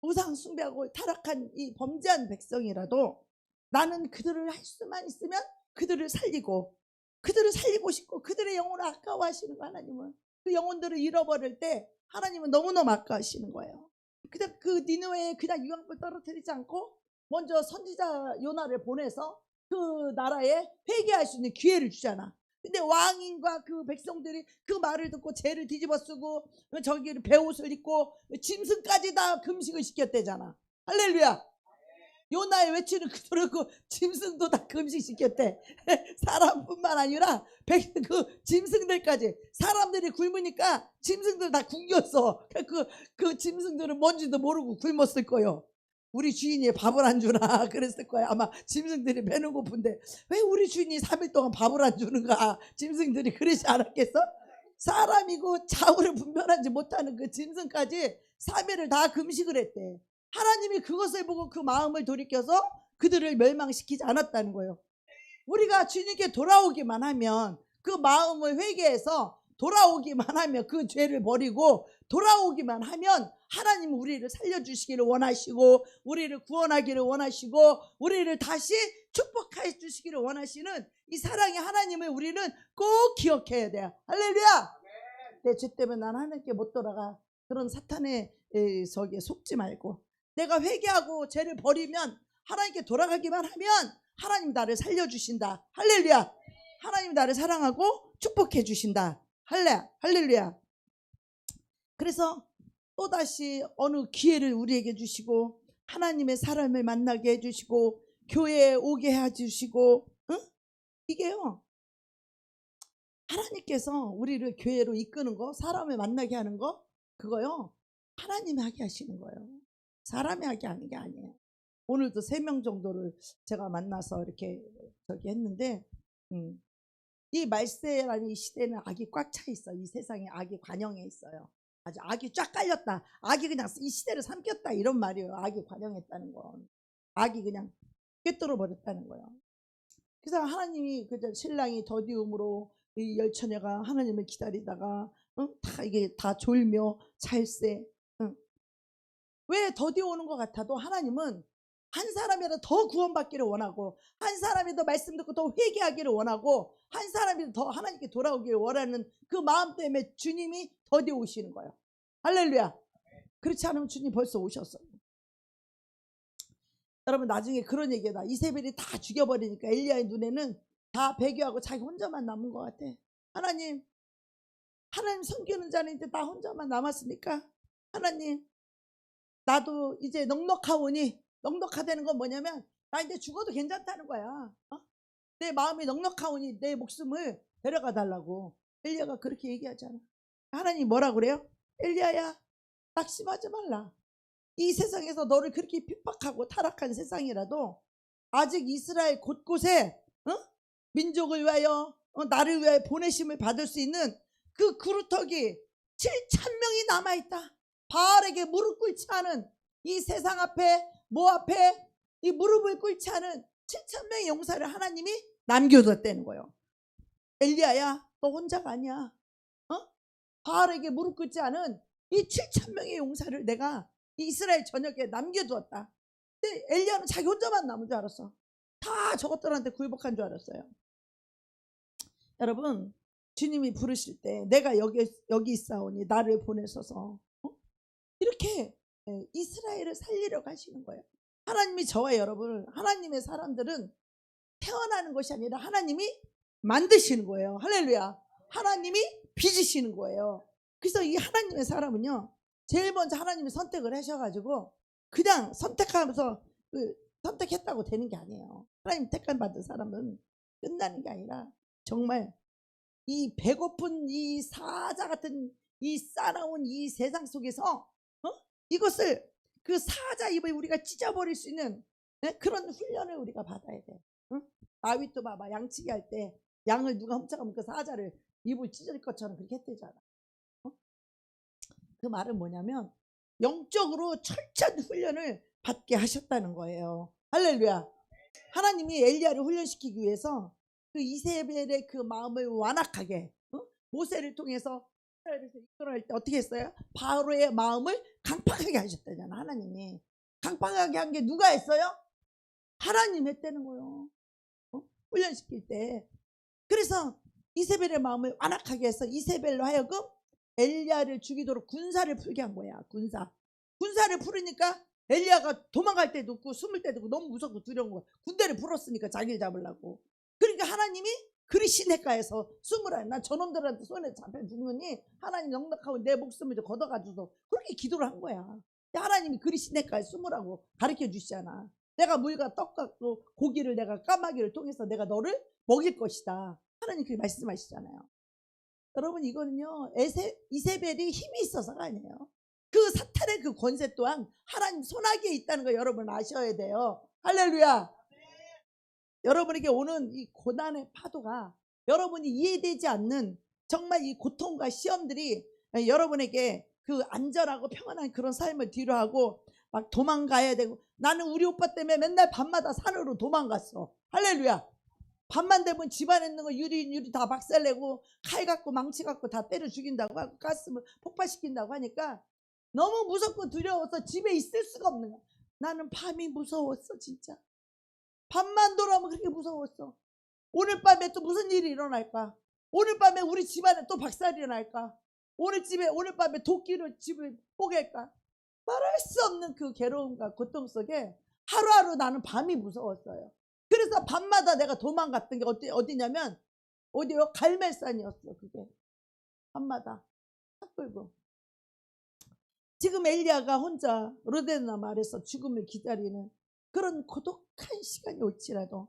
우상 숭배하고 타락한 이 범죄한 백성이라도 나는 그들을 할 수만 있으면 그들을 살리고 싶고 그들의 영혼을 아까워하시는 거. 하나님은 그 영혼들을 잃어버릴 때 하나님은 너무너무 아까워하시는 거예요. 그냥 그 니느웨에 그냥 유황불 떨어뜨리지 않고 먼저 선지자 요나를 보내서 그 나라에 회개할 수 있는 기회를 주잖아. 근데 왕인과 그 백성들이 그 말을 듣고 죄를 뒤집어 쓰고 저기를 베옷을 입고 짐승까지 다 금식을 시켰대잖아. 할렐루야. 요나의 외치는 그대로 그 짐승도 다 금식시켰대. 사람뿐만 아니라 그 짐승들까지. 사람들이 굶으니까 짐승들 다 굶겼어. 그 짐승들은 뭔지도 모르고 굶었을 거요. 우리 주인이 밥을 안 주나 그랬을 거야. 아마 짐승들이 배는 고픈데 왜 우리 주인이 3일 동안 밥을 안 주는가. 짐승들이 그러지 않았겠어? 사람이고 좌우를 분별하지 못하는 그 짐승까지 3일을 다 금식을 했대. 하나님이 그것을 보고 그 마음을 돌이켜서 그들을 멸망시키지 않았다는 거예요. 우리가 주님께 돌아오기만 하면 그 마음을 회개해서 돌아오기만 하면 그 죄를 버리고 돌아오기만 하면 하나님은 우리를 살려주시기를 원하시고 우리를 구원하기를 원하시고 우리를 다시 축복해 주시기를 원하시는 이 사랑의 하나님을 우리는 꼭 기억해야 돼요. 할렐루야. 내 죄 때문에 난 하나님께 못 돌아가. 그런 사탄의 속에 속지 말고 내가 회개하고 죄를 버리면 하나님께 돌아가기만 하면 하나님 나를 살려주신다. 할렐루야. 하나님 나를 사랑하고 축복해 주신다. 할렐루야. 그래서 또다시 어느 기회를 우리에게 주시고 하나님의 사람을 만나게 해주시고 교회에 오게 해주시고, 응? 이게요, 하나님께서 우리를 교회로 이끄는 거, 사람을 만나게 하는 거, 그거요 하나님이 하게 하시는 거예요. 사람이 하게 하는 게 아니에요. 오늘도 3명 정도를 제가 만나서 이렇게 저기 했는데, 이 말세라는 이 시대는 악이 꽉 차 있어. 이 세상에 악이 관영해 있어요. 아주 악이 쫙 깔렸다. 악이 그냥 이 시대를 삼켰다, 이런 말이에요. 악이 관영했다는 건. 악이 그냥 꿰뚫어 버렸다는 거예요. 그래서 하나님이 그저 신랑이 더디움으로 이 열처녀가 하나님을 기다리다가, 다 이게 다 졸며 찰세. 왜 더디오는 것 같아도 하나님은 한 사람이라도 더 구원받기를 원하고, 한 사람이 더 말씀 듣고 더 회개하기를 원하고, 한 사람이 더 하나님께 돌아오기를 원하는 그 마음 때문에 주님이 더디 오시는 거예요. 할렐루야. 그렇지 않으면 주님 벌써 오셨어요. 여러분, 나중에 그런 얘기다. 이세벨이 다 죽여버리니까 엘리야의 눈에는 다 배교하고 자기 혼자만 남은 것 같아. 하나님 섬기는 자인데 나 혼자만 남았으니까 하나님, 나도 이제 넉넉하오니, 넉넉하다는 건 뭐냐면 나 이제 죽어도 괜찮다는 거야. 내 마음이 넉넉하오니 내 목숨을 데려가 달라고. 엘리야가 그렇게 얘기하잖아. 하나님 뭐라 그래요? 엘리야야, 낙심하지 말라. 이 세상에서 너를 그렇게 핍박하고 타락한 세상이라도 아직 이스라엘 곳곳에 민족을 위하여 나를 위하여 보내심을 받을 수 있는 그 그루터기 7,000명이 남아있다. 바알에게 무릎 꿇지 않은, 이 세상 앞에 뭐 앞에 이 무릎을 꿇지 않은 7,000명의 용사를 하나님이 남겨뒀다는 거예요. 엘리야야, 너 혼자가 아니야. 바알에게 무릎 꿇지 않은 이 7,000명의 용사를 내가 이스라엘 전역에 남겨두었다. 근데 엘리야는 자기 혼자만 남은 줄 알았어. 다 저것들한테 굴복한 줄 알았어요. 여러분, 주님이 부르실 때 내가 여기 있사오니 나를 보내소서, 이렇게 이스라엘을 살리려고 하시는 거예요. 하나님이 저와 여러분, 하나님의 사람들은 태어나는 것이 아니라 하나님이 만드시는 거예요. 할렐루야. 하나님이 빚으시는 거예요. 그래서 이 하나님의 사람은요, 제일 먼저 하나님이 선택을 하셔가지고 그냥 선택하면서 선택했다고 되는 게 아니에요. 하나님 택한 받은 사람은 끝나는 게 아니라 정말 이 배고픈 이 사자 같은 이 싸나운 이 세상 속에서 이것을, 그 사자 입을 우리가 찢어버릴 수 있는 그런 훈련을 우리가 받아야 돼. 다윗도 봐봐, 양치기 할 때 양을 누가 훔쳐가면 그 사자를 입을 찢을 것처럼 그렇게 했대잖아. 그 말은 뭐냐면 영적으로 철저한 훈련을 받게 하셨다는 거예요. 할렐루야. 하나님이 엘리야를 훈련시키기 위해서 그 이세벨의 그 마음을 완악하게, 모세를 통해서 이스라엘에서 이끌어낼 때 어떻게 했어요? 바로의 마음을 강팍하게 하셨다잖아. 하나님이 강팍하게 한 게 누가 했어요? 하나님 했다는 거예요. 훈련시킬 때. 그래서 이세벨의 마음을 완악하게 해서 이세벨로 하여금 엘리야를 죽이도록 군사를 풀게 한 거야. 군사를 풀으니까 엘리야가 도망갈 때도 없고 숨을 때도 없고 너무 무섭고 두려운 거야. 군대를 풀었으니까 자기를 잡으려고. 그러니까 하나님이 그리시네가에서 숨으라. 난 저놈들한테 손에 잡혀 죽느니 하나님 넉넉하고 내 목숨을 좀 걷어가줘서 그렇게 기도를 한 거야. 하나님이 그리시네가에 숨으라고 가르쳐 주시잖아. 내가 물과 떡 갖고 고기를 내가 까마귀를 통해서 내가 너를 먹일 것이다. 하나님 그렇게 말씀하시잖아요. 여러분, 이거는요 이세벨이 힘이 있어서가 아니에요. 그 사탄의 그 권세 또한 하나님 손아귀에 있다는 거 여러분 아셔야 돼요. 할렐루야. 여러분에게 오는 이 고난의 파도가 여러분이 이해되지 않는 정말 이 고통과 시험들이 여러분에게 그 안전하고 평안한 그런 삶을 뒤로하고 막 도망가야 되고, 나는 우리 오빠 때문에 맨날 밤마다 산으로 도망갔어. 할렐루야. 밤만 되면 집안에 있는 거 유리 다 박살내고 칼 갖고 망치 갖고 다 때려 죽인다고 하고 가스를 폭발시킨다고 하니까 너무 무섭고 두려워서 집에 있을 수가 없는 거야. 나는 밤이 무서웠어. 진짜 밤만 돌아오면 그렇게 무서웠어. 오늘 밤에 또 무슨 일이 일어날까? 오늘 밤에 우리 집안에 또 박살이 날까? 오늘 밤에 도끼로 집을 뽀갤까? 말할 수 없는 그 괴로움과 고통 속에 하루하루 나는 밤이 무서웠어요. 그래서 밤마다 내가 도망갔던 게 어디냐면 어디요? 갈멜산이었어. 그게 밤마다 차 끌고 지금 엘리야가 혼자 로데나 마을에서 죽음을 기다리는 그런 고독한 시간이 올지라도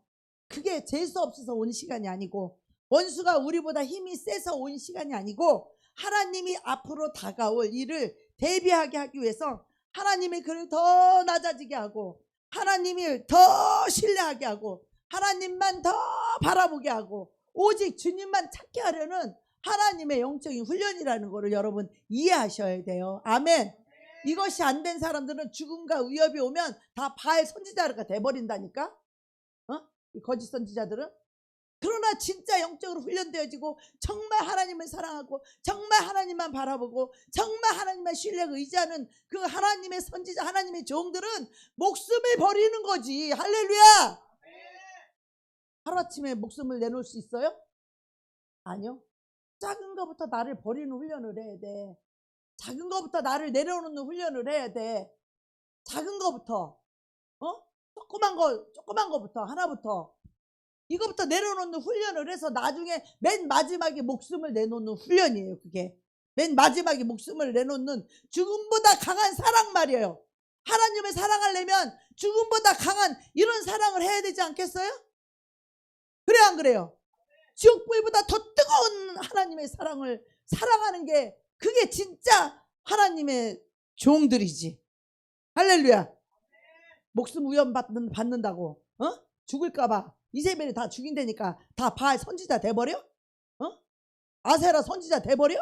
그게 재수 없어서 온 시간이 아니고 원수가 우리보다 힘이 세서 온 시간이 아니고 하나님이 앞으로 다가올 일을 대비하게 하기 위해서 하나님의 그를 더 낮아지게 하고 하나님을 더 신뢰하게 하고 하나님만 더 바라보게 하고 오직 주님만 찾게 하려는 하나님의 영적인 훈련이라는 것을 여러분 이해하셔야 돼요. 아멘. 이것이 안 된 사람들은 죽음과 위협이 오면 다 바알 선지자가 돼버린다니까. 이 거짓 선지자들은. 그러나 진짜 영적으로 훈련되어지고 정말 하나님을 사랑하고 정말 하나님만 바라보고 정말 하나님만 신뢰하고 의지하는 그 하나님의 선지자 하나님의 종들은 목숨을 버리는 거지. 할렐루야. 하루아침에 목숨을 내놓을 수 있어요? 아니요. 작은 것부터 나를 버리는 훈련을 해야 돼. 작은 것부터 나를 내려놓는 훈련을 해야 돼. 작은 것부터 조그만 거부터 하나부터 이거부터 내려놓는 훈련을 해서 나중에 맨 마지막에 목숨을 내놓는 훈련이에요. 그게 맨 마지막에 목숨을 내놓는 죽음보다 강한 사랑 말이에요. 하나님을 사랑하려면 죽음보다 강한 이런 사랑을 해야 되지 않겠어요? 그래 안 그래요? 지옥불보다 더 뜨거운 하나님의 사랑을 사랑하는 게 그게 진짜 하나님의 종들이지. 할렐루야. 목숨 위험 받는다고 죽을까봐 이세벨이 다 죽인다니까 다 바알 선지자 돼버려? 아세라 선지자 돼버려?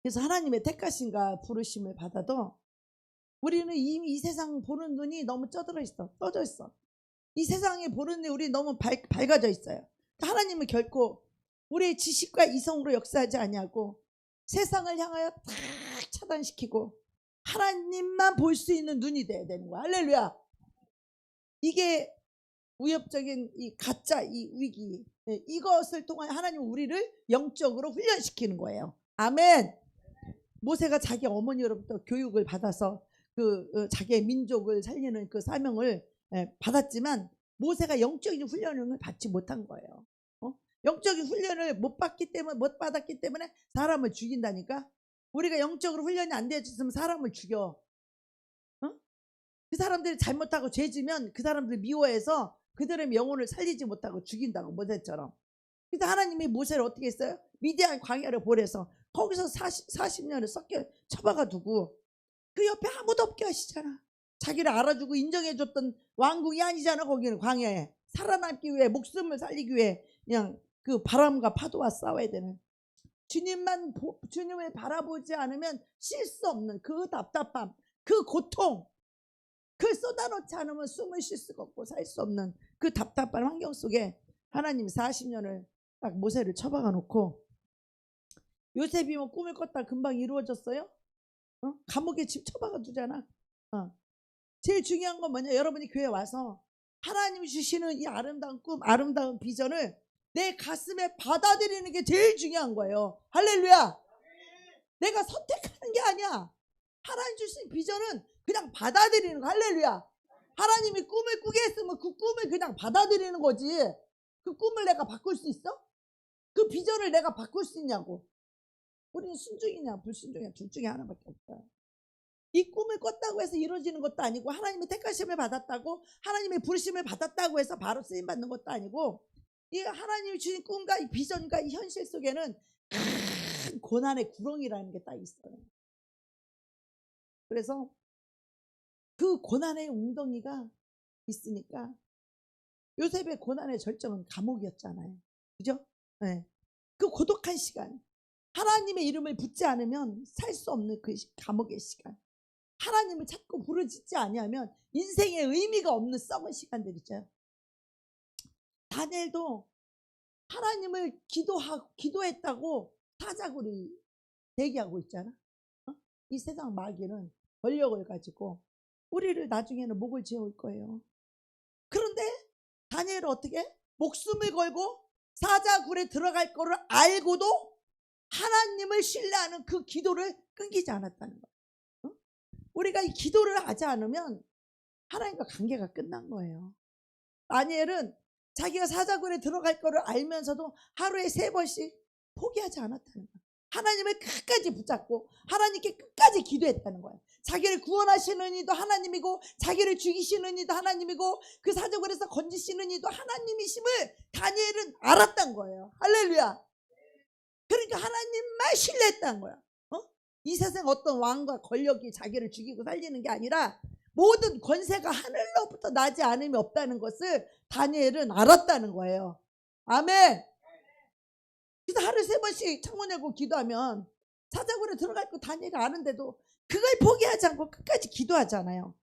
그래서 하나님의 택하심과 부르심을 받아도 우리는 이미 이 세상 보는 눈이 너무 떠져 있어. 이 세상에 보는 눈이 우리 너무 밝아져 있어요. 하나님은 결코 우리의 지식과 이성으로 역사하지 아니하고 세상을 향하여 다 차단시키고 하나님만 볼 수 있는 눈이 돼야 되는 거야. 할렐루야. 이게 위협적인 이 가짜 이 위기 이것을 통해 하나님은 우리를 영적으로 훈련시키는 거예요. 아멘. 모세가 자기 어머니로부터 교육을 받아서 자기의 민족을 살리는 그 사명을 받았지만 모세가 영적인 훈련을 받지 못한 거예요. 영적인 훈련을 못 받았기 때문에 사람을 죽인다니까. 우리가 영적으로 훈련이 안 되어졌으면 사람을 죽여. 그 사람들이 잘못하고 죄지면 그 사람들 미워해서 그들의 영혼을 살리지 못하고 죽인다고 모세처럼. 그래서 하나님이 모세를 어떻게 했어요? 미디안 광야를 보내서 거기서 40년을 썩게 처박아 두고 그 옆에 아무도 없게 하시잖아. 자기를 알아주고 인정해줬던 왕궁이 아니잖아. 거기는 광야에 살아남기 위해 목숨을 살리기 위해 그냥 그 바람과 파도와 싸워야 되는 주님을 바라보지 않으면 쉴 수 없는 그 답답함 그 고통 그걸 쏟아놓지 않으면 숨을 쉴 수가 없고 살 수 없는 그 답답한 환경 속에 하나님 40년을 딱 모세를 처박아 놓고 요셉이 뭐 꿈을 꿨다 금방 이루어졌어요? 감옥에 집 처박아 두잖아. 제일 중요한 건 뭐냐? 여러분이 교회 와서 하나님이 주시는 이 아름다운 꿈 아름다운 비전을 내 가슴에 받아들이는 게 제일 중요한 거예요. 할렐루야. 내가 선택하는 게 아니야. 하나님 주신 비전은 그냥 받아들이는 거. 할렐루야. 하나님이 꿈을 꾸게 했으면 그 꿈을 그냥 받아들이는 거지. 그 꿈을 내가 바꿀 수 있어? 그 비전을 내가 바꿀 수 있냐고. 우리는 순종이냐 불순종이냐 둘 중에 하나밖에 없어요. 이 꿈을 꿨다고 해서 이루어지는 것도 아니고 하나님의 택하심을 받았다고 하나님의 부르심을 받았다고 해서 바로 쓰임받는 것도 아니고 이 하나님이 주신 꿈과 이 비전과 이 현실 속에는 큰 고난의 구렁이라는 게 딱 있어요. 그래서 그 고난의 웅덩이가 있으니까 요셉의 고난의 절정은 감옥이었잖아요. 그죠? 네. 그 고독한 시간 하나님의 이름을 붙지 않으면 살 수 없는 그 감옥의 시간 하나님을 찾고 부르짖지 아니하면 인생의 의미가 없는 썩은 시간들이죠. 다니엘도 하나님을 기도했다고 사자굴이 대기하고 있잖아. 이 세상 마귀는 권력을 가지고 우리를 나중에는 목을 지어올 거예요. 그런데 다니엘은 어떻게? 목숨을 걸고 사자굴에 들어갈 거를 알고도 하나님을 신뢰하는 그 기도를 끊기지 않았다는 거예요. 우리가 이 기도를 하지 않으면 하나님과 관계가 끝난 거예요. 다니엘은 자기가 사자굴에 들어갈 거를 알면서도 하루에 3번씩 포기하지 않았다는 거예요. 하나님을 끝까지 붙잡고 하나님께 끝까지 기도했다는 거예요. 자기를 구원하시는 이도 하나님이고 자기를 죽이시는 이도 하나님이고 그 사정을 해서 건지시는 이도 하나님이심을 다니엘은 알았단 거예요. 할렐루야. 그러니까 하나님만 신뢰했다는 거야. 이 세상 어떤 왕과 권력이 자기를 죽이고 살리는 게 아니라 모든 권세가 하늘로부터 나지 않음이 없다는 것을 다니엘은 알았다는 거예요. 아멘. 그래서 하루에 3번씩 창문 열고 기도하면 사자굴에 들어갈 거 다니엘이 아는데도 그걸 포기하지 않고 끝까지 기도하잖아요.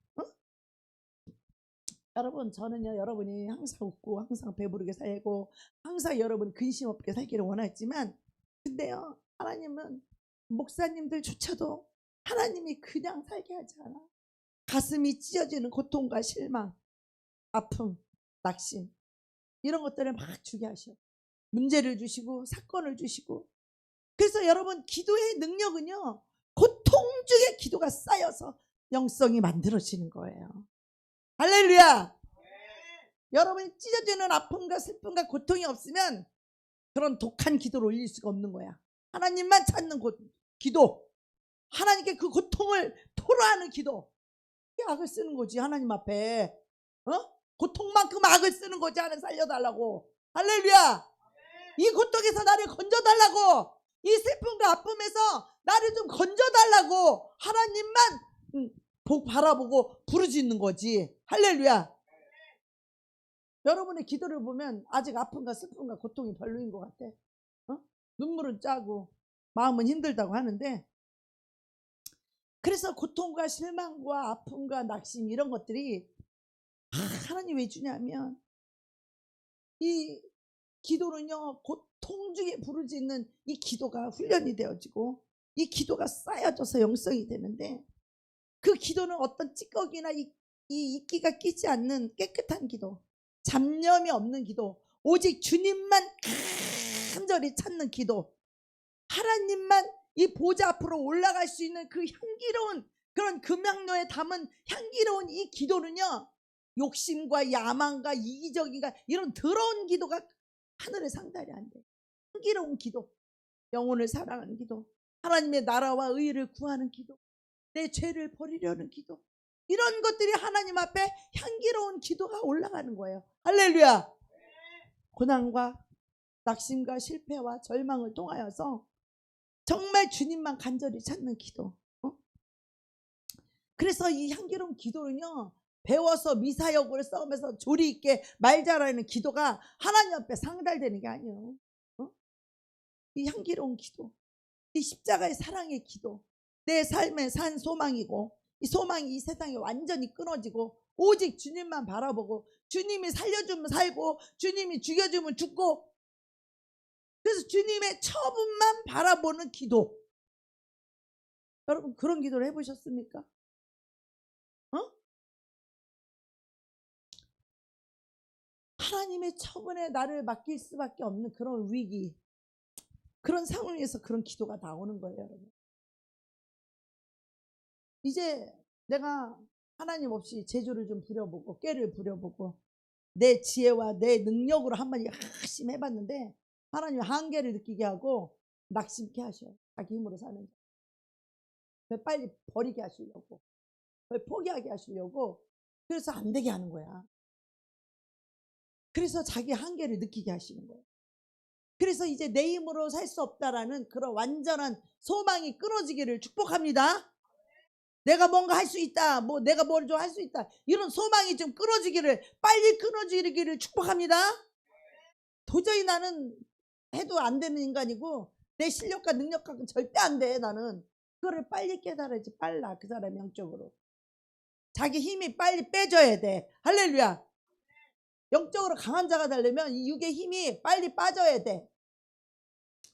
여러분, 저는요, 여러분이 항상 웃고 항상 배부르게 살고 항상 여러분이 근심 없게 살기를 원하지만, 근데요, 하나님은 목사님들조차도 하나님이 그냥 살게 하지 않아. 가슴이 찢어지는 고통과 실망, 아픔, 낙심, 이런 것들을 막 주게 하셔. 문제를 주시고 사건을 주시고. 그래서 여러분, 기도의 능력은요, 고통 중에 기도가 쌓여서 영성이 만들어지는 거예요. 할렐루야. 여러분이 찢어지는 아픔과 슬픔과 고통이 없으면 그런 독한 기도를 올릴 수가 없는 거야. 하나님만 찾는 기도, 하나님께 그 고통을 토로하는 기도, 이 악을 쓰는 거지. 하나님 앞에 고통만큼 악을 쓰는 거지. 하나님 살려달라고. 할렐루야. 이 고통에서 나를 건져달라고, 이 슬픔과 아픔에서 나를 좀 건져달라고 하나님만 바라보고 부르짖는 거지. 할렐루야. 여러분의 기도를 보면 아직 아픔과 슬픔과 고통이 별로인 것 같아. 눈물은 짜고 마음은 힘들다고 하는데, 그래서 고통과 실망과 아픔과 낙심, 이런 것들이 하나님 왜 주냐면, 이 기도는요, 고통 중에 부르짖는 이 기도가 훈련이 되어지고 이 기도가 쌓여져서 영성이 되는데, 그 기도는 어떤 찌꺼기나 이 이끼가 끼지 않는 깨끗한 기도, 잡념이 없는 기도, 오직 주님만 간절히 찾는 기도, 하나님만 이 보좌 앞으로 올라갈 수 있는 그 향기로운, 그런 금향로에 담은 향기로운 이 기도는요, 욕심과 야망과 이기적인가 이런 더러운 기도가 하늘에 상달이 안 돼. 향기로운 기도, 영혼을 사랑하는 기도, 하나님의 나라와 의를 구하는 기도, 내 죄를 버리려는 기도, 이런 것들이 하나님 앞에 향기로운 기도가 올라가는 거예요. 할렐루야. 고난과 낙심과 실패와 절망을 통하여서 정말 주님만 간절히 찾는 기도. 그래서 이 향기로운 기도는요, 배워서 미사역을 써면서 조리 있게 말 잘하는 기도가 하나님 앞에 상달되는 게 아니에요. 이 향기로운 기도, 이 십자가의 사랑의 기도, 내 삶의 산 소망이고, 이 소망이 이 세상에 완전히 끊어지고 오직 주님만 바라보고, 주님이 살려주면 살고 주님이 죽여주면 죽고, 그래서 주님의 처분만 바라보는 기도. 여러분, 그런 기도를 해보셨습니까? 하나님의 처분에 나를 맡길 수밖에 없는 그런 위기, 그런 상황에서 그런 기도가 나오는 거예요. 여러분, 이제 내가 하나님 없이 제주를 좀 부려보고 꾀를 부려보고 내 지혜와 내 능력으로 한번 열심히 해봤는데, 하나님 한계를 느끼게 하고 낙심케 하셔요. 자기 힘으로 사는 거 빨리 버리게 하시려고, 포기하게 하시려고, 그래서 안 되게 하는 거야. 그래서 자기 한계를 느끼게 하시는 거예요. 그래서 이제 내 힘으로 살 수 없다라는 그런 완전한 소망이 끊어지기를 축복합니다. 내가 뭔가 할 수 있다, 뭐 내가 뭘 좀 할 수 있다, 이런 소망이 좀 끊어지기를, 빨리 끊어지기를 축복합니다. 도저히 나는 해도 안 되는 인간이고 내 실력과 능력과는 절대 안 돼. 나는 그거를 빨리 깨달아야지. 빨라, 그 사람 영적으로 자기 힘이 빨리 빼져야 돼. 할렐루야. 영적으로 강한 자가 되려면 이 육의 힘이 빨리 빠져야 돼.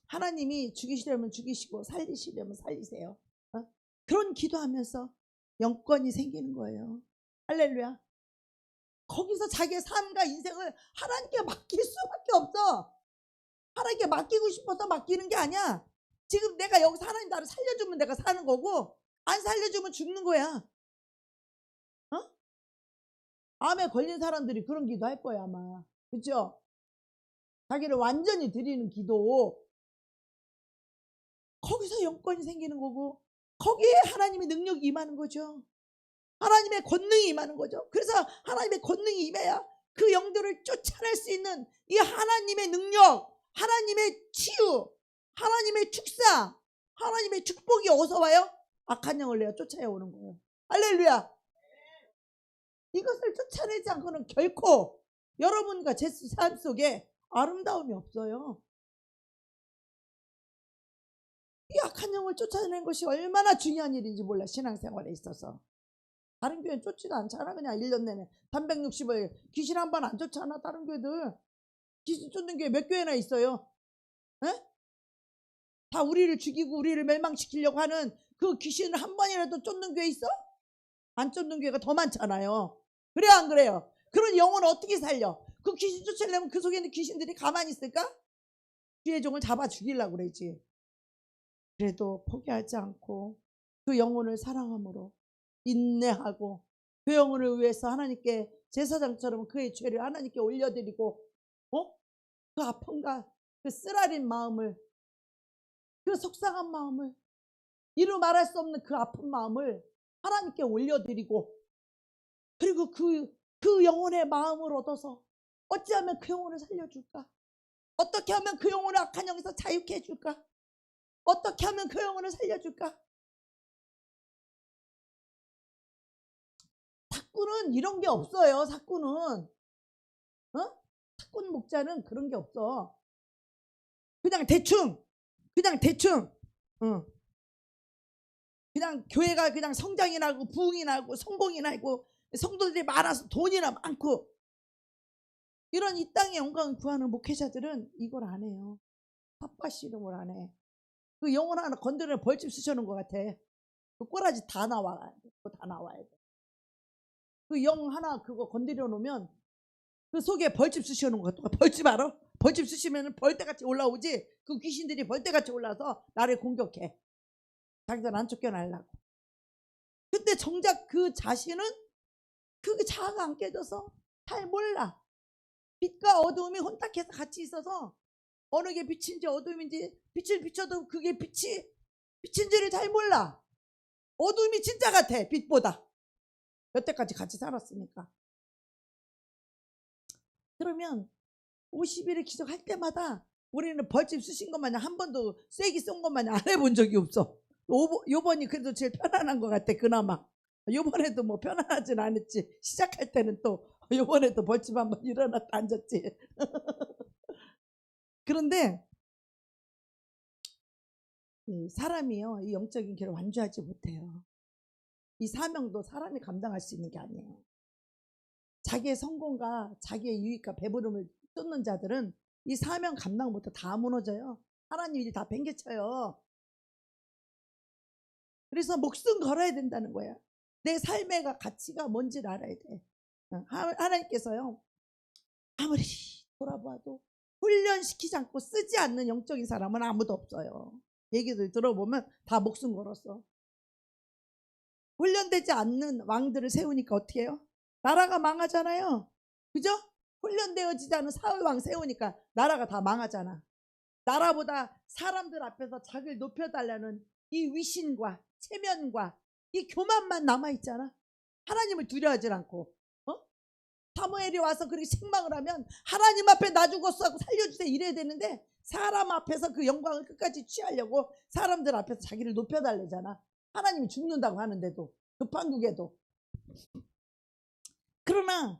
하나님이 죽이시려면 죽이시고 살리시려면 살리세요. 그런 기도하면서 영권이 생기는 거예요. 할렐루야. 거기서 자기의 삶과 인생을 하나님께 맡길 수밖에 없어. 하나님께 맡기고 싶어서 맡기는 게 아니야. 지금 내가 여기서 하나님 나를 살려주면 내가 사는 거고, 안 살려주면 죽는 거야. 암에 걸린 사람들이 그런 기도 할 거야 아마. 그렇죠? 자기를 완전히 드리는 기도, 거기서 영권이 생기는 거고 거기에 하나님의 능력이 임하는 거죠. 하나님의 권능이 임하는 거죠. 그래서 하나님의 권능이 임해야 그 영들을 쫓아낼 수 있는 이 하나님의 능력, 하나님의 치유, 하나님의 축사, 하나님의 축복이 어디서 와요? 악한 영을 내가 쫓아야 오는 거예요. 할렐루야. 이것을 쫓아내지 않고는 결코 여러분과 제 삶 속에 아름다움이 없어요. 이 악한 영을 쫓아내는 것이 얼마나 중요한 일인지 몰라. 신앙생활에 있어서. 다른 교회는 쫓지도 않잖아. 그냥 1년 내내 360일 귀신 한 번 안 쫓아나. 다른 교회들 귀신 쫓는 교회 몇 교회나 있어요. 에? 다 우리를 죽이고 우리를 멸망시키려고 하는 그 귀신을 한 번이라도 쫓는 교회 있어? 안 쫓는 교회가 더 많잖아요. 그래요 안 그래요? 그런 영혼을 어떻게 살려? 그 귀신 쫓으려면 그 속에 있는 귀신들이 가만히 있을까? 주의 종을 잡아 죽이려고 그러지. 그래도 포기하지 않고 그 영혼을 사랑함으로 인내하고 그 영혼을 위해서 하나님께 제사장처럼 그의 죄를 하나님께 올려드리고 그 아픔과 그 쓰라린 마음을, 그 속상한 마음을, 이루 말할 수 없는 그 아픈 마음을 하나님께 올려드리고, 그리고 그 영혼의 마음을 얻어서 어찌하면 그 영혼을 살려줄까? 어떻게 하면 그 영혼을 악한 영에서 자유케 해줄까? 어떻게 하면 그 영혼을 살려줄까? 사꾼은 이런 게 없어요. 사꾼은 사꾼 목자는 그런 게 없어. 그냥 대충 그냥 교회가 그냥 성장이 나고 부흥이 나고 성공이 나고 성도들이 많아서 돈이나 많고 이런 이 땅의 영광을 구하는 목회자들은 이걸 안 해요. pap과 씨름을 안 해. 그 영혼 하나 건드리면 벌집 쑤셔놓은 것 같아. 그 꼬라지 다 나와야 돼. 다 나와야 돼. 그 영 하나 그거 건드려 놓으면 그 속에 벌집 쑤셔놓은 것 같아. 벌집 알아? 벌집 쑤시면 벌떼같이 올라오지. 그 귀신들이 벌떼같이 올라서 나를 공격해. 자기들 안 쫓겨나려고. 근데 정작 그 자신은 그 자아가 안 깨져서 잘 몰라. 빛과 어두움이 혼탁해서 같이 있어서 어느 게 빛인지 어두움인지, 빛을 비춰도 그게 빛인지를 잘 몰라. 어두움이 진짜 같아. 빛보다. 여태까지 같이 살았으니까. 그러면 50일의 기적할 때마다 우리는 벌집 쑤신 것 마냥 한 번도 쐐기 쏜 것 마냥 안 해본 적이 없어. 요번이 그래도 제일 편안한 것 같아. 그나마 요번에도 뭐 편안하진 않았지. 시작할 때는 또 요번에도 벌집 한번 일어났다 앉았지. 그런데 사람이요, 이 영적인 길을 완주하지 못해요. 이 사명도 사람이 감당할 수 있는 게 아니에요. 자기의 성공과 자기의 유익과 배부름을 쫓는 자들은 이 사명 감당 못해 다 무너져요. 하나님 일이 다 뱅개쳐요. 그래서 목숨 걸어야 된다는 거야. 내 삶의 가치가 뭔지를 알아야 돼. 하나님께서요, 아무리 돌아봐도 훈련시키지 않고 쓰지 않는 영적인 사람은 아무도 없어요. 얘기들 들어보면 다 목숨 걸었어. 훈련되지 않는 왕들을 세우니까 어떻게 해요? 나라가 망하잖아요. 그죠? 훈련되어지지 않은 사울왕 세우니까 나라가 다 망하잖아. 나라보다 사람들 앞에서 자기를 높여달라는 이 위신과 체면과 이 교만만 남아있잖아. 하나님을 두려워하지 않고. 사무엘이 와서 그렇게 책망을 하면 하나님 앞에 나 죽었어 하고 살려주세요 이래야 되는데, 사람 앞에서 그 영광을 끝까지 취하려고 사람들 앞에서 자기를 높여달래잖아. 하나님이 죽는다고 하는데도, 급한국에도. 그러나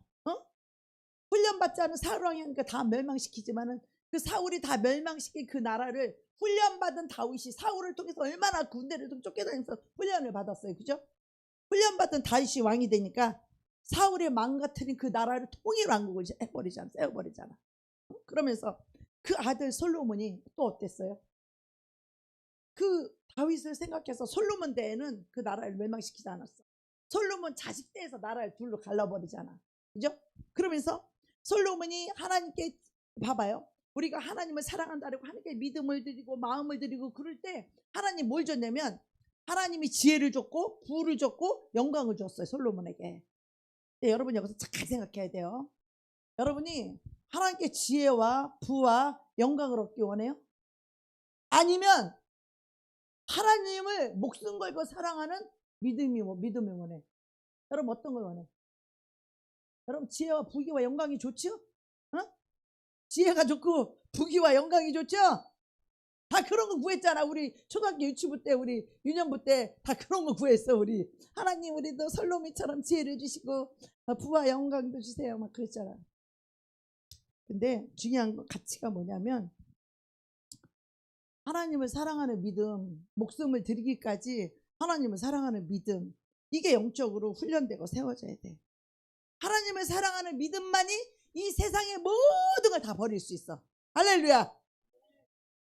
훈련받지 않은 사울왕이 하니까 다 멸망시키지만은 그 사울이 다 멸망시킨 그 나라를 훈련받은 다윗이 사울을 통해서 얼마나 군대를 좀 쫓겨다니면서 훈련을 받았어요. 그죠? 훈련받은 다윗이 왕이 되니까 사울의 망가뜨린 그 나라를 통일왕국을 해버리잖아. 세워버리잖아. 그러면서 그 아들 솔로몬이 또 어땠어요? 그 다윗을 생각해서 솔로몬 때에는 그 나라를 멸망시키지 않았어. 솔로몬 자식 때에서 나라를 둘로 갈라버리잖아. 그죠? 그러면서 솔로몬이 하나님께, 봐봐요. 우리가 하나님을 사랑한다고 하나님께 믿음을 드리고 마음을 드리고 그럴 때 하나님 뭘 줬냐면 하나님이 지혜를 줬고 부를 줬고 영광을 줬어요. 솔로몬에게. 네, 여러분 여기서 잘 생각해야 돼요. 여러분이 하나님께 지혜와 부와 영광을 얻기 원해요? 아니면 하나님을 목숨 걸고 사랑하는 믿음이 원해. 여러분 어떤 걸 원해? 여러분 지혜와 부귀와 영광이 좋죠? 어? 지혜가 좋고 부귀와 영광이 좋죠? 다 그런 거 구했잖아. 우리 초등학교 유치부 때, 우리 유년부 때 다 그런 거 구했어. 우리 하나님 우리도 설로미처럼 지혜를 주시고 부와 영광도 주세요 막 그랬잖아. 근데 중요한 가치가 뭐냐면 하나님을 사랑하는 믿음, 목숨을 드리기까지 하나님을 사랑하는 믿음, 이게 영적으로 훈련되고 세워져야 돼. 하나님을 사랑하는 믿음만이 이 세상의 모든 걸 다 버릴 수 있어. 할렐루야.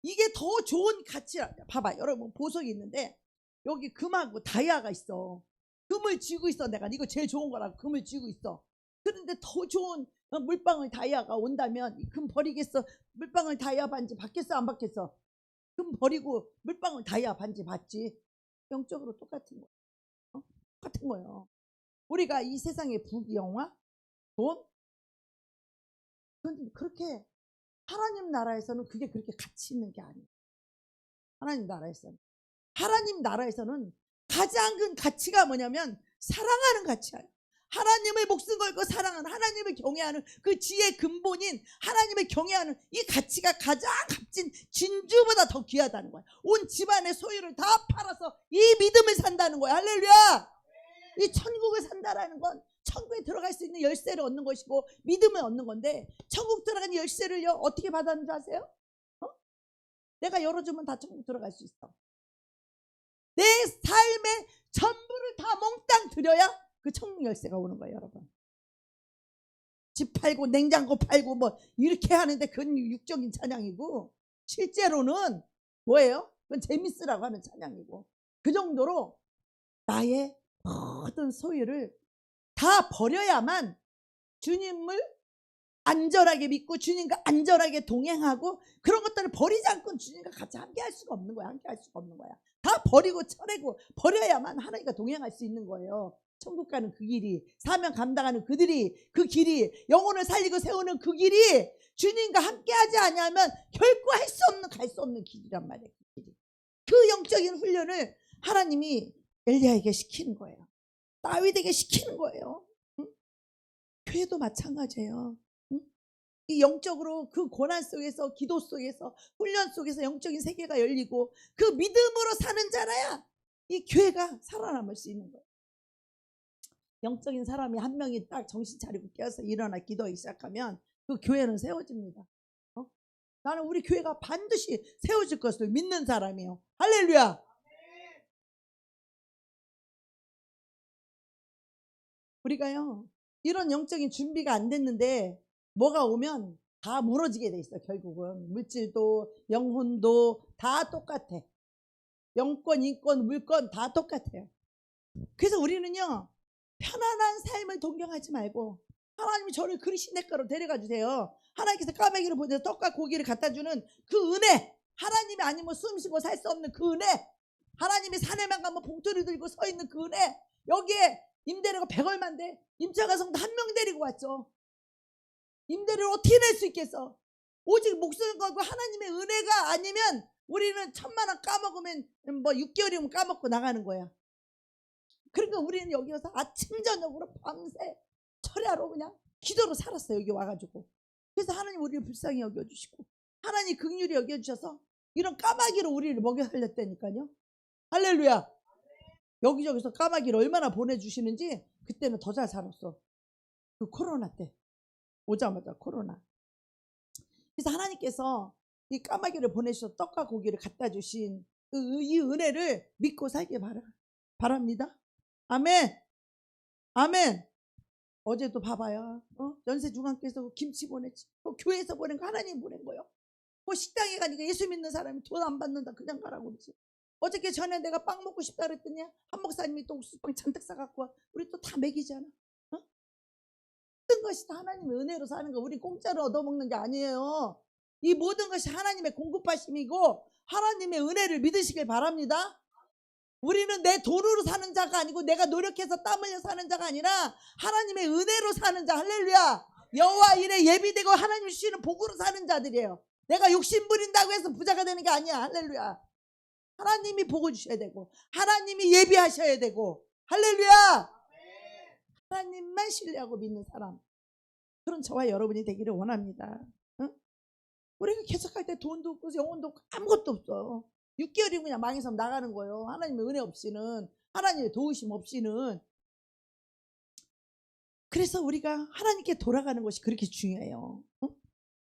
이게 더 좋은 가치야. 봐봐, 여러분 보석이 있는데 여기 금하고 다이아가 있어. 금을 쥐고 있어. 내가 이거 제일 좋은 거라고 금을 쥐고 있어. 그런데 더 좋은 물방울 다이아가 온다면 이 금 버리겠어? 물방울 다이아 반지 받겠어? 안 받겠어? 금 버리고 물방울 다이아 반지 받지. 영적으로 똑같은 거야. 똑같은 거예요. 우리가 이 세상의 부귀 영화, 돈, 그렇게 하나님 나라에서는 그게 그렇게 가치 있는 게 아니에요. 하나님 나라에서는 가장 큰 가치가 뭐냐면 사랑하는 가치예요. 하나님을 목숨 걸고 사랑하는, 하나님을 경외하는 그 지혜의 근본인 하나님을 경외하는 이 가치가 가장 값진 진주보다 더 귀하다는 거야. 온 집안의 소유를 다 팔아서 이 믿음을 산다는 거야. 할렐루야. 이 천국을 산다라는 건 천국에 들어갈 수 있는 열쇠를 얻는 것이고 믿음을 얻는 건데, 천국 들어간 열쇠를요 어떻게 받았는지 아세요? 내가 열어주면 다 천국 들어갈 수 있어. 내 삶의 전부를 다 몽땅 들여야 그 천국 열쇠가 오는 거예요. 여러분, 집 팔고 냉장고 팔고 뭐 이렇게 하는데 그건 육적인 찬양이고, 실제로는 뭐예요? 그건 재밌으라고 하는 찬양이고, 그 정도로 나의 모든 소유를 다 버려야만 주님을 안전하게 믿고 주님과 안전하게 동행하고, 그런 것들을 버리지 않고 주님과 같이 함께 할 수가 없는 거야. 함께 할 수가 없는 거야. 다 버리고 쳐내고 버려야만 하나님과 동행할 수 있는 거예요. 천국 가는 그 길이, 사명 감당하는 그들이, 그 길이, 영혼을 살리고 세우는 그 길이 주님과 함께 하지 않으면 결코 할 수 없는, 갈 수 없는 길이란 말이에요. 그 길이. 그 영적인 훈련을 하나님이 엘리야에게 시키는 거예요. 다윗에게 시키는 거예요. 응? 교회도 마찬가지예요. 응? 이 영적으로 그 고난 속에서, 기도 속에서, 훈련 속에서 영적인 세계가 열리고 그 믿음으로 사는 자라야 이 교회가 살아남을 수 있는 거예요. 영적인 사람이 한 명이 딱 정신 차리고 깨어서 일어나 기도하기 시작하면 그 교회는 세워집니다. 나는 우리 교회가 반드시 세워질 것을 믿는 사람이에요. 할렐루야. 우리가요 이런 영적인 준비가 안 됐는데 뭐가 오면 다 무너지게 돼 있어. 결국은 물질도 영혼도 다 똑같아. 영권, 인권, 물권 다 똑같아요. 그래서 우리는요 편안한 삶을 동경하지 말고, 하나님이 저를 그리신 대가로 데려가 주세요. 하나님께서 까마귀를 보내서 떡과 고기를 갖다 주는 그 은혜, 하나님이 아니면 숨쉬고 살 수 없는 그 은혜, 하나님이 산에만 가면 봉투를 들고 서 있는 그 은혜, 여기에 임대료가 100얼마인데 임차가 성도 한 명 데리고 왔죠. 임대료를 어떻게 낼 수 있겠어? 오직 목숨을 걸고 하나님의 은혜가 아니면 우리는 1000만 원 까먹으면 뭐 6개월이면 까먹고 나가는 거야. 그러니까 우리는 여기 와서 아침 저녁으로 밤새 철야로 그냥 기도로 살았어요. 여기 와가지고. 그래서 하나님 우리를 불쌍히 여겨주시고, 하나님 긍휼히 여겨주셔서 이런 까마귀로 우리를 먹여 살렸다니까요. 할렐루야. 여기저기서 까마귀를 얼마나 보내주시는지 그때는 더 잘 살았어. 그 코로나 때 오자마자 코로나. 그래서 하나님께서 이 까마귀를 보내셔서 떡과 고기를 갖다 주신 이 은혜를 믿고 살길 바랍니다. 아멘. 아멘. 어제도 봐봐요. 연세중앙교에서 김치 보냈지. 교회에서 보낸 거 하나님 보낸 거요. 식당에 가니까 예수 믿는 사람이 돈 안 받는다 그냥 가라고 그러지. 어저께 전에 내가 빵 먹고 싶다 그랬더니 한 목사님이 또 옥수수빵 잔뜩 사갖고 와. 우리 또 다 먹이잖아. 모든 것이 다 하나님의 은혜로 사는 거. 우리 공짜로 얻어먹는 게 아니에요. 이 모든 것이 하나님의 공급하심이고 하나님의 은혜를 믿으시길 바랍니다. 우리는 내 돈으로 사는 자가 아니고 내가 노력해서 땀 흘려 사는 자가 아니라 하나님의 은혜로 사는 자. 할렐루야. 여호와 일에 예비되고 하나님 주시는 복으로 사는 자들이에요. 내가 욕심 부린다고 해서 부자가 되는 게 아니야. 할렐루야. 하나님이 보고 주셔야 되고 하나님이 예비하셔야 되고 할렐루야. 하나님만 신뢰하고 믿는 사람, 그런 저와 여러분이 되기를 원합니다. 응? 우리가 계속할 때 돈도 없고 영혼도 없고 아무것도 없어. 6개월이면 그냥 망해서 나가는 거예요. 하나님의 은혜 없이는, 하나님의 도우심 없이는. 그래서 우리가 하나님께 돌아가는 것이 그렇게 중요해요. 응?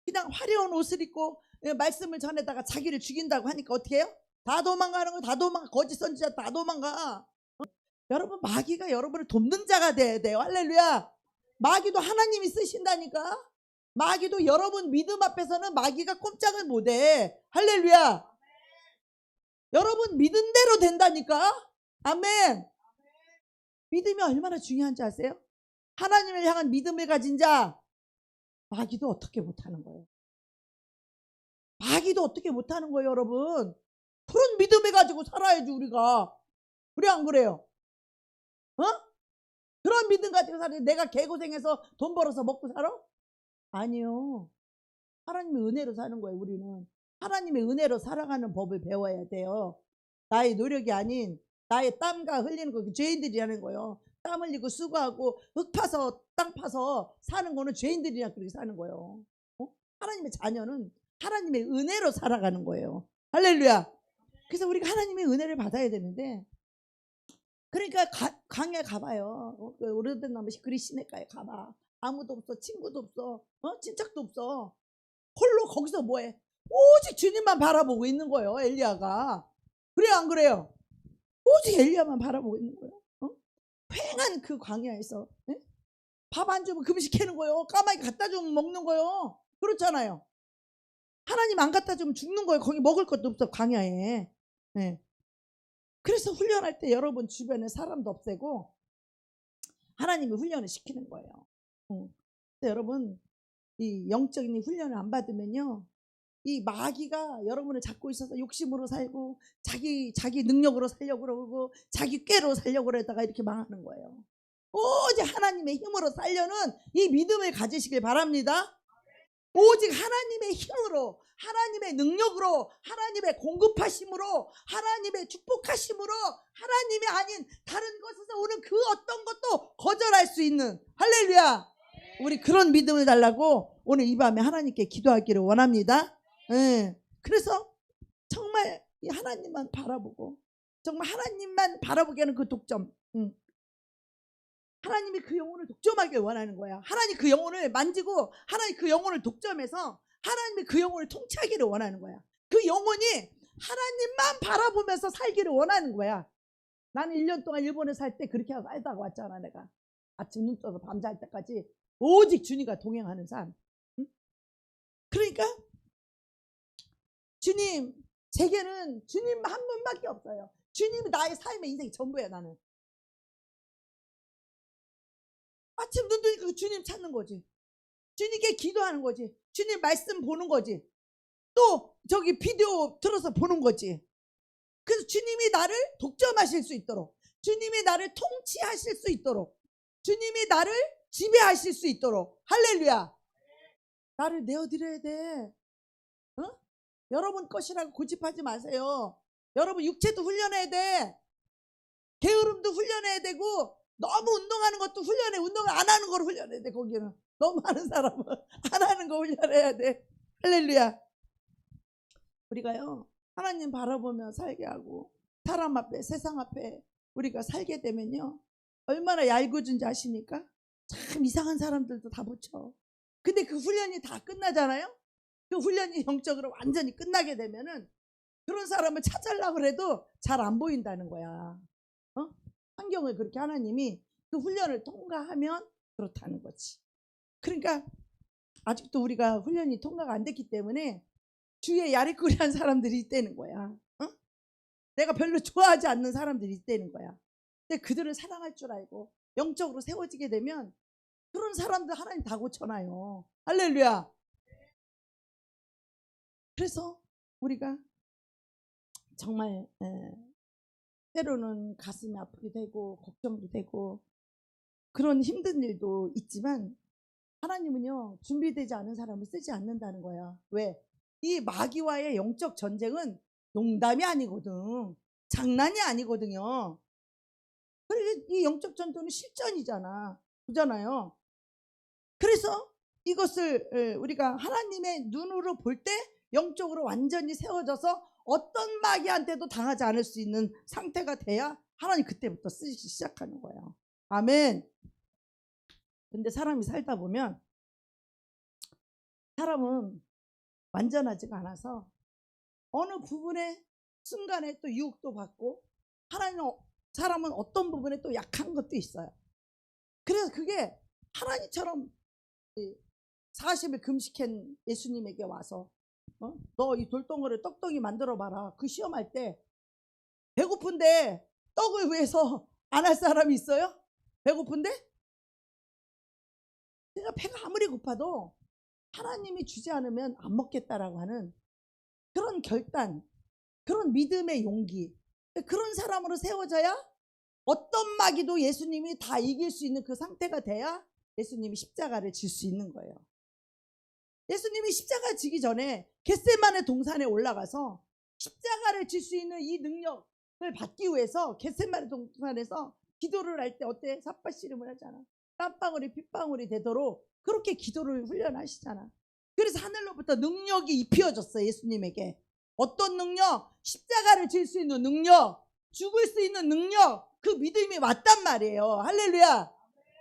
그냥 화려한 옷을 입고 말씀을 전에다가 자기를 죽인다고 하니까 어떻게 해요? 다 도망가는 거, 다 도망가. 거짓 선지자 다 도망가. 여러분, 마귀가 여러분을 돕는 자가 돼야 돼요. 할렐루야. 마귀도 하나님이 쓰신다니까. 마귀도 여러분 믿음 앞에서는 마귀가 꼼짝을 못해. 할렐루야. 여러분 믿은 대로 된다니까. 아멘. 믿음이 얼마나 중요한지 아세요? 하나님을 향한 믿음을 가진 자, 마귀도 어떻게 못하는 거예요. 마귀도 어떻게 못하는 거예요. 여러분, 그런 믿음을 가지고 살아야지 우리가. 우리 안 그래요? 어? 그런 믿음 가지고 살아야지. 내가 개고생해서 돈 벌어서 먹고 살아? 아니요. 하나님의 은혜로 사는 거예요. 우리는 하나님의 은혜로 살아가는 법을 배워야 돼요. 나의 노력이 아닌 나의 땀과 흘리는 거, 죄인들이 하는 거예요. 땀 흘리고 수고하고 흙 파서 땅 파서 사는 거는 죄인들이랑 그렇게 사는 거예요. 하나님의 자녀는 하나님의 은혜로 살아가는 거예요. 할렐루야. 그래서 우리가 하나님의 은혜를 받아야 되는데, 그러니까 강에 가봐요. 오래된 나무시 그리 시내가에 가봐. 아무도 없어. 친구도 없어. 친척도 없어. 홀로 거기서 뭐해? 오직 주님만 바라보고 있는 거예요. 엘리야가. 그래요 안 그래요? 오직 엘리야만 바라보고 있는 거예요. 휑한 그 광야에서 밥 안 주면 금식 캐는 거예요. 까마귀 갖다 주면 먹는 거예요. 그렇잖아요. 하나님 안 갖다 주면 죽는 거예요. 거기 먹을 것도 없어, 광야에. 네. 그래서 훈련할 때 여러분 주변에 사람도 없애고 하나님이 훈련을 시키는 거예요. 여러분, 이 영적인 훈련을 안 받으면요, 이 마귀가 여러분을 잡고 있어서 욕심으로 살고 자기 능력으로 살려고 그러고 자기 꾀로 살려고 그러다가 이렇게 망하는 거예요. 오직 하나님의 힘으로 살려는 이 믿음을 가지시길 바랍니다. 오직 하나님의 힘으로, 하나님의 능력으로, 하나님의 공급하심으로, 하나님의 축복하심으로, 하나님이 아닌 다른 것에서 오는 그 어떤 것도 거절할 수 있는, 할렐루야, 우리 그런 믿음을 달라고 오늘 이 밤에 하나님께 기도하기를 원합니다. 그래서 정말 하나님만 바라보고, 정말 하나님만 바라보게 하는 그 독점, 하나님이 그 영혼을 독점하길 원하는 거야. 하나님 그 영혼을 만지고 하나님 그 영혼을 독점해서 하나님이 그 영혼을 통치하기를 원하는 거야. 그 영혼이 하나님만 바라보면서 살기를 원하는 거야. 나는 1년 동안 일본에 살 때 그렇게 하고 살다가 왔잖아. 내가 아침 눈 떠서 밤 잘 때까지 오직 주님과 동행하는 삶. 그러니까 주님, 제게는 주님 한 분밖에 없어요. 주님이 나의 삶의 인생이 전부야. 나는 아침 눈 뜨니까 주님 찾는 거지. 주님께 기도하는 거지. 주님 말씀 보는 거지. 또 저기 비디오 틀어서 보는 거지. 그래서 주님이 나를 독점하실 수 있도록, 주님이 나를 통치하실 수 있도록, 주님이 나를 지배하실 수 있도록, 할렐루야, 나를 내어드려야 돼. 여러분 것이라고 고집하지 마세요. 여러분 육체도 훈련해야 돼. 게으름도 훈련해야 되고, 너무 운동하는 것도 훈련해. 운동을 안 하는 걸 훈련해야 돼. 거기는 너무 많은 사람은 안 하는 거 훈련해야 돼. 할렐루야. 우리가요, 하나님 바라보며 살게 하고 사람 앞에, 세상 앞에 우리가 살게 되면요, 얼마나 얄궂은지 아십니까? 참 이상한 사람들도 다 붙여. 근데 그 훈련이 다 끝나잖아요. 그 훈련이 영적으로 완전히 끝나게 되면은 그런 사람을 찾으려고 해도 잘 안 보인다는 거야. 환경을 그렇게 하나님이 그 훈련을 통과하면 그렇다는 거지. 그러니까 아직도 우리가 훈련이 통과가 안 됐기 때문에 주위에 야리꾸리한 사람들이 있다는 거야. 내가 별로 좋아하지 않는 사람들이 있다는 거야. 근데 그들을 사랑할 줄 알고 영적으로 세워지게 되면 그런 사람들 하나님 다 고쳐놔요. 할렐루야. 그래서 우리가 정말 때로는 가슴이 아프게 되고 걱정도 되고 그런 힘든 일도 있지만, 하나님은요 준비되지 않은 사람을 쓰지 않는다는 거야. 왜? 이 마귀와의 영적 전쟁은 농담이 아니거든. 장난이 아니거든요. 그리고 이 영적 전투는 실전이잖아. 그잖아요. 그래서 이것을 우리가 하나님의 눈으로 볼 때 영적으로 완전히 세워져서 어떤 마귀한테도 당하지 않을 수 있는 상태가 돼야 하나님 그때부터 쓰시기 시작하는 거예요. 아멘. 근데 사람이 살다 보면 사람은 완전하지가 않아서 어느 부분에 순간에 또 유혹도 받고 사람은 어떤 부분에 또 약한 것도 있어요. 그래서 그게 하나님처럼 40일 금식한 예수님에게 와서 너 이 돌덩어리를 떡덩이 만들어 봐라. 그 시험할 때 배고픈데 떡을 위해서 안 할 사람이 있어요? 배고픈데? 내가 배가 아무리 고파도 하나님이 주지 않으면 안 먹겠다라고 하는 그런 결단, 그런 믿음의 용기, 그런 사람으로 세워져야 어떤 마귀도 예수님이 다 이길 수 있는 그 상태가 돼야 예수님이 십자가를 질 수 있는 거예요. 예수님이 십자가 지기 전에 겟세마네 동산에 올라가서 십자가를 질 수 있는 이 능력을 받기 위해서 겟세마네 동산에서 기도를 할 때 어때? 삿바씨름을 하잖아. 땀방울이 핏방울이 되도록 그렇게 기도를 훈련하시잖아. 그래서 하늘로부터 능력이 입혀졌어요. 예수님에게. 어떤 능력? 십자가를 질 수 있는 능력, 죽을 수 있는 능력, 그 믿음이 왔단 말이에요. 할렐루야.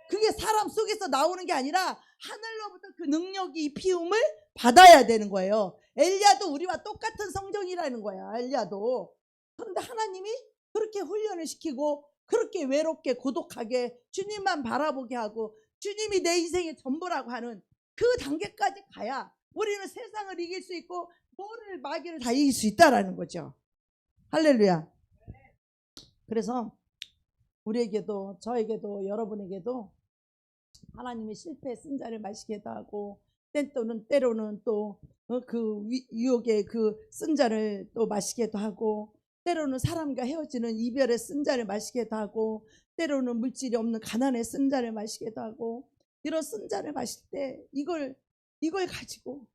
그게 사람 속에서 나오는 게 아니라 하늘로부터 그 능력이 입히움을 받아야 되는 거예요. 엘리야도 우리와 똑같은 성정이라는 거야. 엘리야도. 그런데 하나님이 그렇게 훈련을 시키고 그렇게 외롭게 고독하게 주님만 바라보게 하고 주님이 내 인생의 전부라고 하는 그 단계까지 가야 우리는 세상을 이길 수 있고 뭐를 마귀를 다 이길 수 있다라는 거죠. 할렐루야. 그래서 우리에게도 저에게도 여러분에게도 하나님의 실패의 쓴자를 마시게도 하고 때로는 또 그 유혹의 그 쓴자를 또 마시게도 하고 때로는 사람과 헤어지는 이별의 쓴자를 마시게도 하고 때로는 물질이 없는 가난의 쓴자를 마시게도 하고 이런 쓴자를 마실 때 이걸 가지고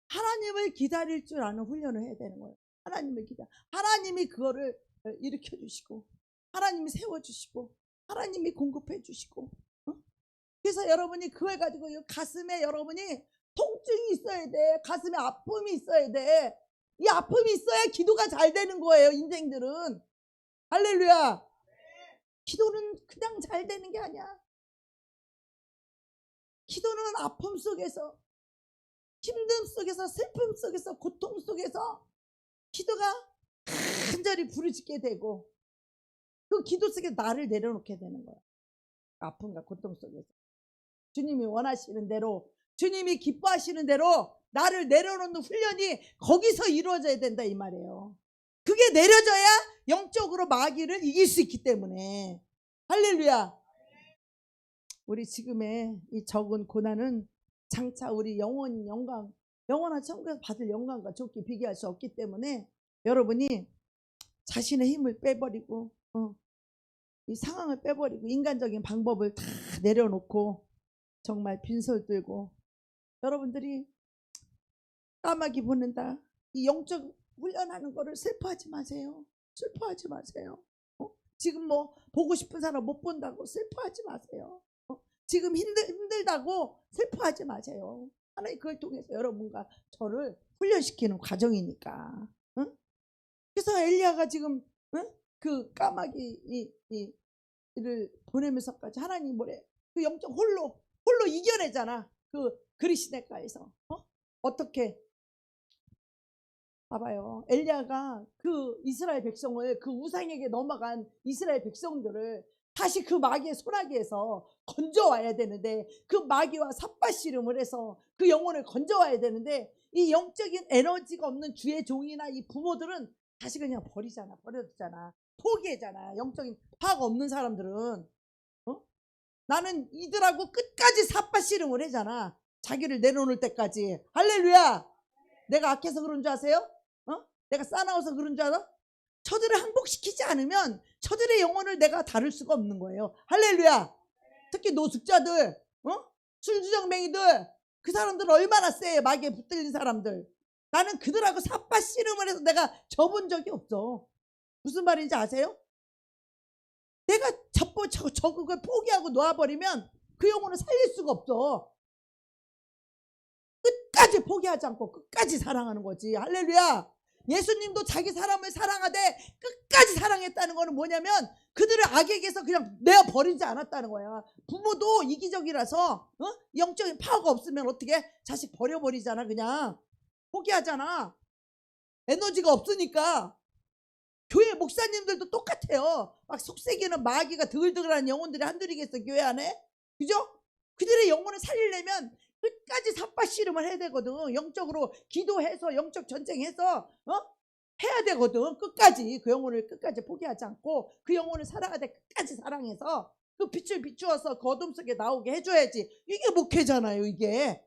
하나님을 기다릴 줄 아는 훈련을 해야 되는 거예요. 하나님이 그거를 일으켜 주시고 하나님이 세워주시고 하나님이 공급해 주시고 그래서 여러분이 그걸 가지고 가슴에 여러분이 통증이 있어야 돼. 가슴에 아픔이 있어야 돼. 이 아픔이 있어야 기도가 잘 되는 거예요. 인생들은. 할렐루야. 기도는 그냥 잘 되는 게 아니야. 기도는 아픔 속에서 힘듦 속에서 슬픔 속에서 고통 속에서 기도가 간절히 부르짖게 되고 그 기도 속에 나를 내려놓게 되는 거야. 아픔과 고통 속에서 주님이 원하시는 대로 주님이 기뻐하시는 대로 나를 내려놓는 훈련이 거기서 이루어져야 된다 이 말이에요. 그게 내려져야 영적으로 마귀를 이길 수 있기 때문에. 할렐루야. 우리 지금의 이 적은 고난은 장차 우리 영원한 천국에서 받을 영광과 좋게 비교할 수 없기 때문에 여러분이 자신의 힘을 빼버리고 이 상황을 빼버리고 인간적인 방법을 다 내려놓고 정말 빈솔 들고 여러분들이 까마귀 보낸다 이 영적 훈련하는 거를 슬퍼하지 마세요. 슬퍼하지 마세요. 지금 뭐 보고 싶은 사람 못 본다고 슬퍼하지 마세요. 지금 힘들다고 슬퍼하지 마세요. 하나님 그걸 통해서 여러분과 저를 훈련시키는 과정이니까. 그래서 엘리야가 지금 그 까마귀를 보내면서까지 하나님 뭐래? 그 영적 홀로 이겨내잖아. 그 그리시네가에서 어떻게? 봐봐요. 엘리야가 그 이스라엘 백성을 그 우상에게 넘어간 이스라엘 백성들을 다시 그 마귀의 소나기에서 건져와야 되는데 그 마귀와 삿바씨름을 해서 그 영혼을 건져와야 되는데 이 영적인 에너지가 없는 주의 종이나 이 부모들은 다시 그냥 버려두잖아. 포기하잖아. 영적인 파가 없는 사람들은 나는 이들하고 끝까지 삿바씨름을 하잖아. 자기를 내려놓을 때까지. 할렐루야. 내가 악해서 그런 줄 아세요? 내가 싸나워서 그런 줄 알아? 저들을 항복시키지 않으면 저들의 영혼을 내가 다룰 수가 없는 거예요. 할렐루야. 특히 노숙자들, 술주정뱅이들, 그 사람들 얼마나 세. 마귀에 붙들린 사람들. 나는 그들하고 삿바 씨름을 해서 내가 져본 적이 없어. 무슨 말인지 아세요? 내가 적극을 포기하고 놓아버리면 그 영혼을 살릴 수가 없어. 끝까지 포기하지 않고 끝까지 사랑하는 거지. 할렐루야. 예수님도 자기 사람을 사랑하되 끝까지 사랑했다는 거는 뭐냐면 그들을 악에게서 그냥 내어버리지 않았다는 거야. 부모도 이기적이라서 영적인 파워가 없으면 어떻게 자식 버려버리잖아. 그냥 포기하잖아. 에너지가 없으니까. 교회 목사님들도 똑같아요. 막 속삭이는 마귀가 드글드글한 영혼들이 한둘이겠어 교회 안에. 그죠? 그들의 영혼을 살리려면 끝까지 삿바 씨름을 해야 되거든. 영적으로 기도해서 영적 전쟁해서 해야 되거든. 끝까지 그 영혼을 끝까지 포기하지 않고 그 영혼을 사랑하되 끝까지 사랑해서 그 빛을 비추어서 그 어둠 속에 나오게 해줘야지. 이게 목회잖아요. 이게.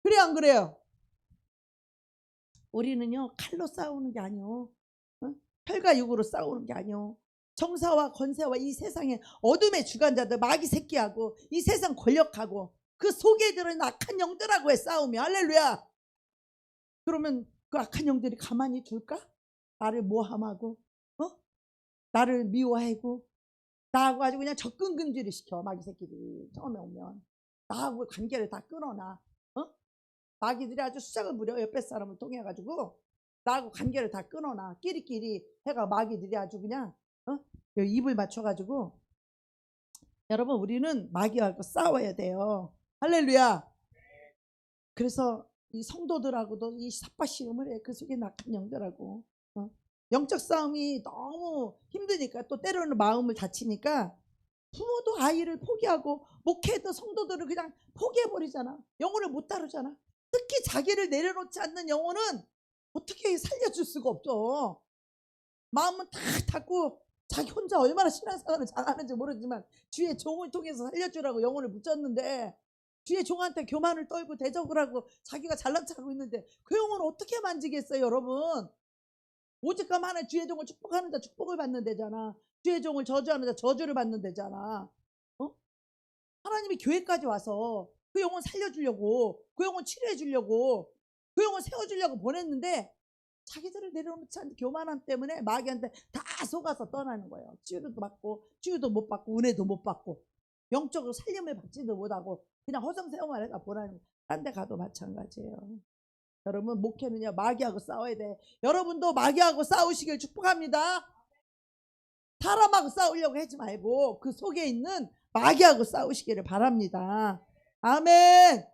그래 안 그래요? 우리는요 칼로 싸우는 게 아니요, 혈과 육으로 싸우는 게 아니요, 정사와 권세와 이 세상의 어둠의 주관자들 마귀 새끼하고 이 세상 권력하고 그 속에 들은 악한 영들하고의 싸움이. 할렐루야. 그러면 그 악한 영들이 가만히 둘까? 나를 모함하고 나를 미워하고 나하고 아주 그냥 접근 금지를 시켜. 마귀 새끼들이 처음에 오면 나하고 관계를 다 끊어놔. 마귀들이 아주 수작을 부려. 옆에 사람을 통해 가지고 나하고 관계를 다 끊어놔. 끼리끼리 해가 마귀들이 아주 그냥 입을 맞춰 가지고. 여러분 우리는 마귀하고 싸워야 돼요. 할렐루야. 그래서 이 성도들하고도 이 삿바 씨름을 해. 그 속에 악한 영들하고. 영적 싸움이 너무 힘드니까, 또 때로는 마음을 다치니까 부모도 아이를 포기하고 목회도 성도들을 그냥 포기해버리잖아. 영혼을 못 다루잖아. 특히 자기를 내려놓지 않는 영혼은 어떻게 살려줄 수가 없어. 마음은 다 닫고 자기 혼자 얼마나 신앙생활을 잘하는지 모르지만 주의 종을 통해서 살려주라고 영혼을 붙였는데, 주의 종한테 교만을 떨고 대적을 하고 자기가 잘난 척하고 있는데 그 영혼을 어떻게 만지겠어요. 여러분, 오직감 하나 주의 종을 축복하는 자 축복을 받는 데잖아. 주의 종을 저주하는 자 저주를 받는 데잖아. 하나님이 교회까지 와서 그 영혼 살려주려고, 그 영혼 치료해 주려고, 그 영혼 세워주려고 보냈는데 자기들을 내려놓지 않는 교만함 때문에 마귀한테 다 속아서 떠나는 거예요. 치유도 받고 치유도 못 받고 은혜도 못 받고 영적으로 살림을 받지도 못하고 그냥 허송세월만 해가 보라는 거예요. 딴 데 가도 마찬가지예요. 여러분 목회는요 마귀하고 싸워야 돼. 여러분도 마귀하고 싸우시길 축복합니다. 사람하고 싸우려고 하지 말고 그 속에 있는 마귀하고 싸우시기를 바랍니다. 아멘.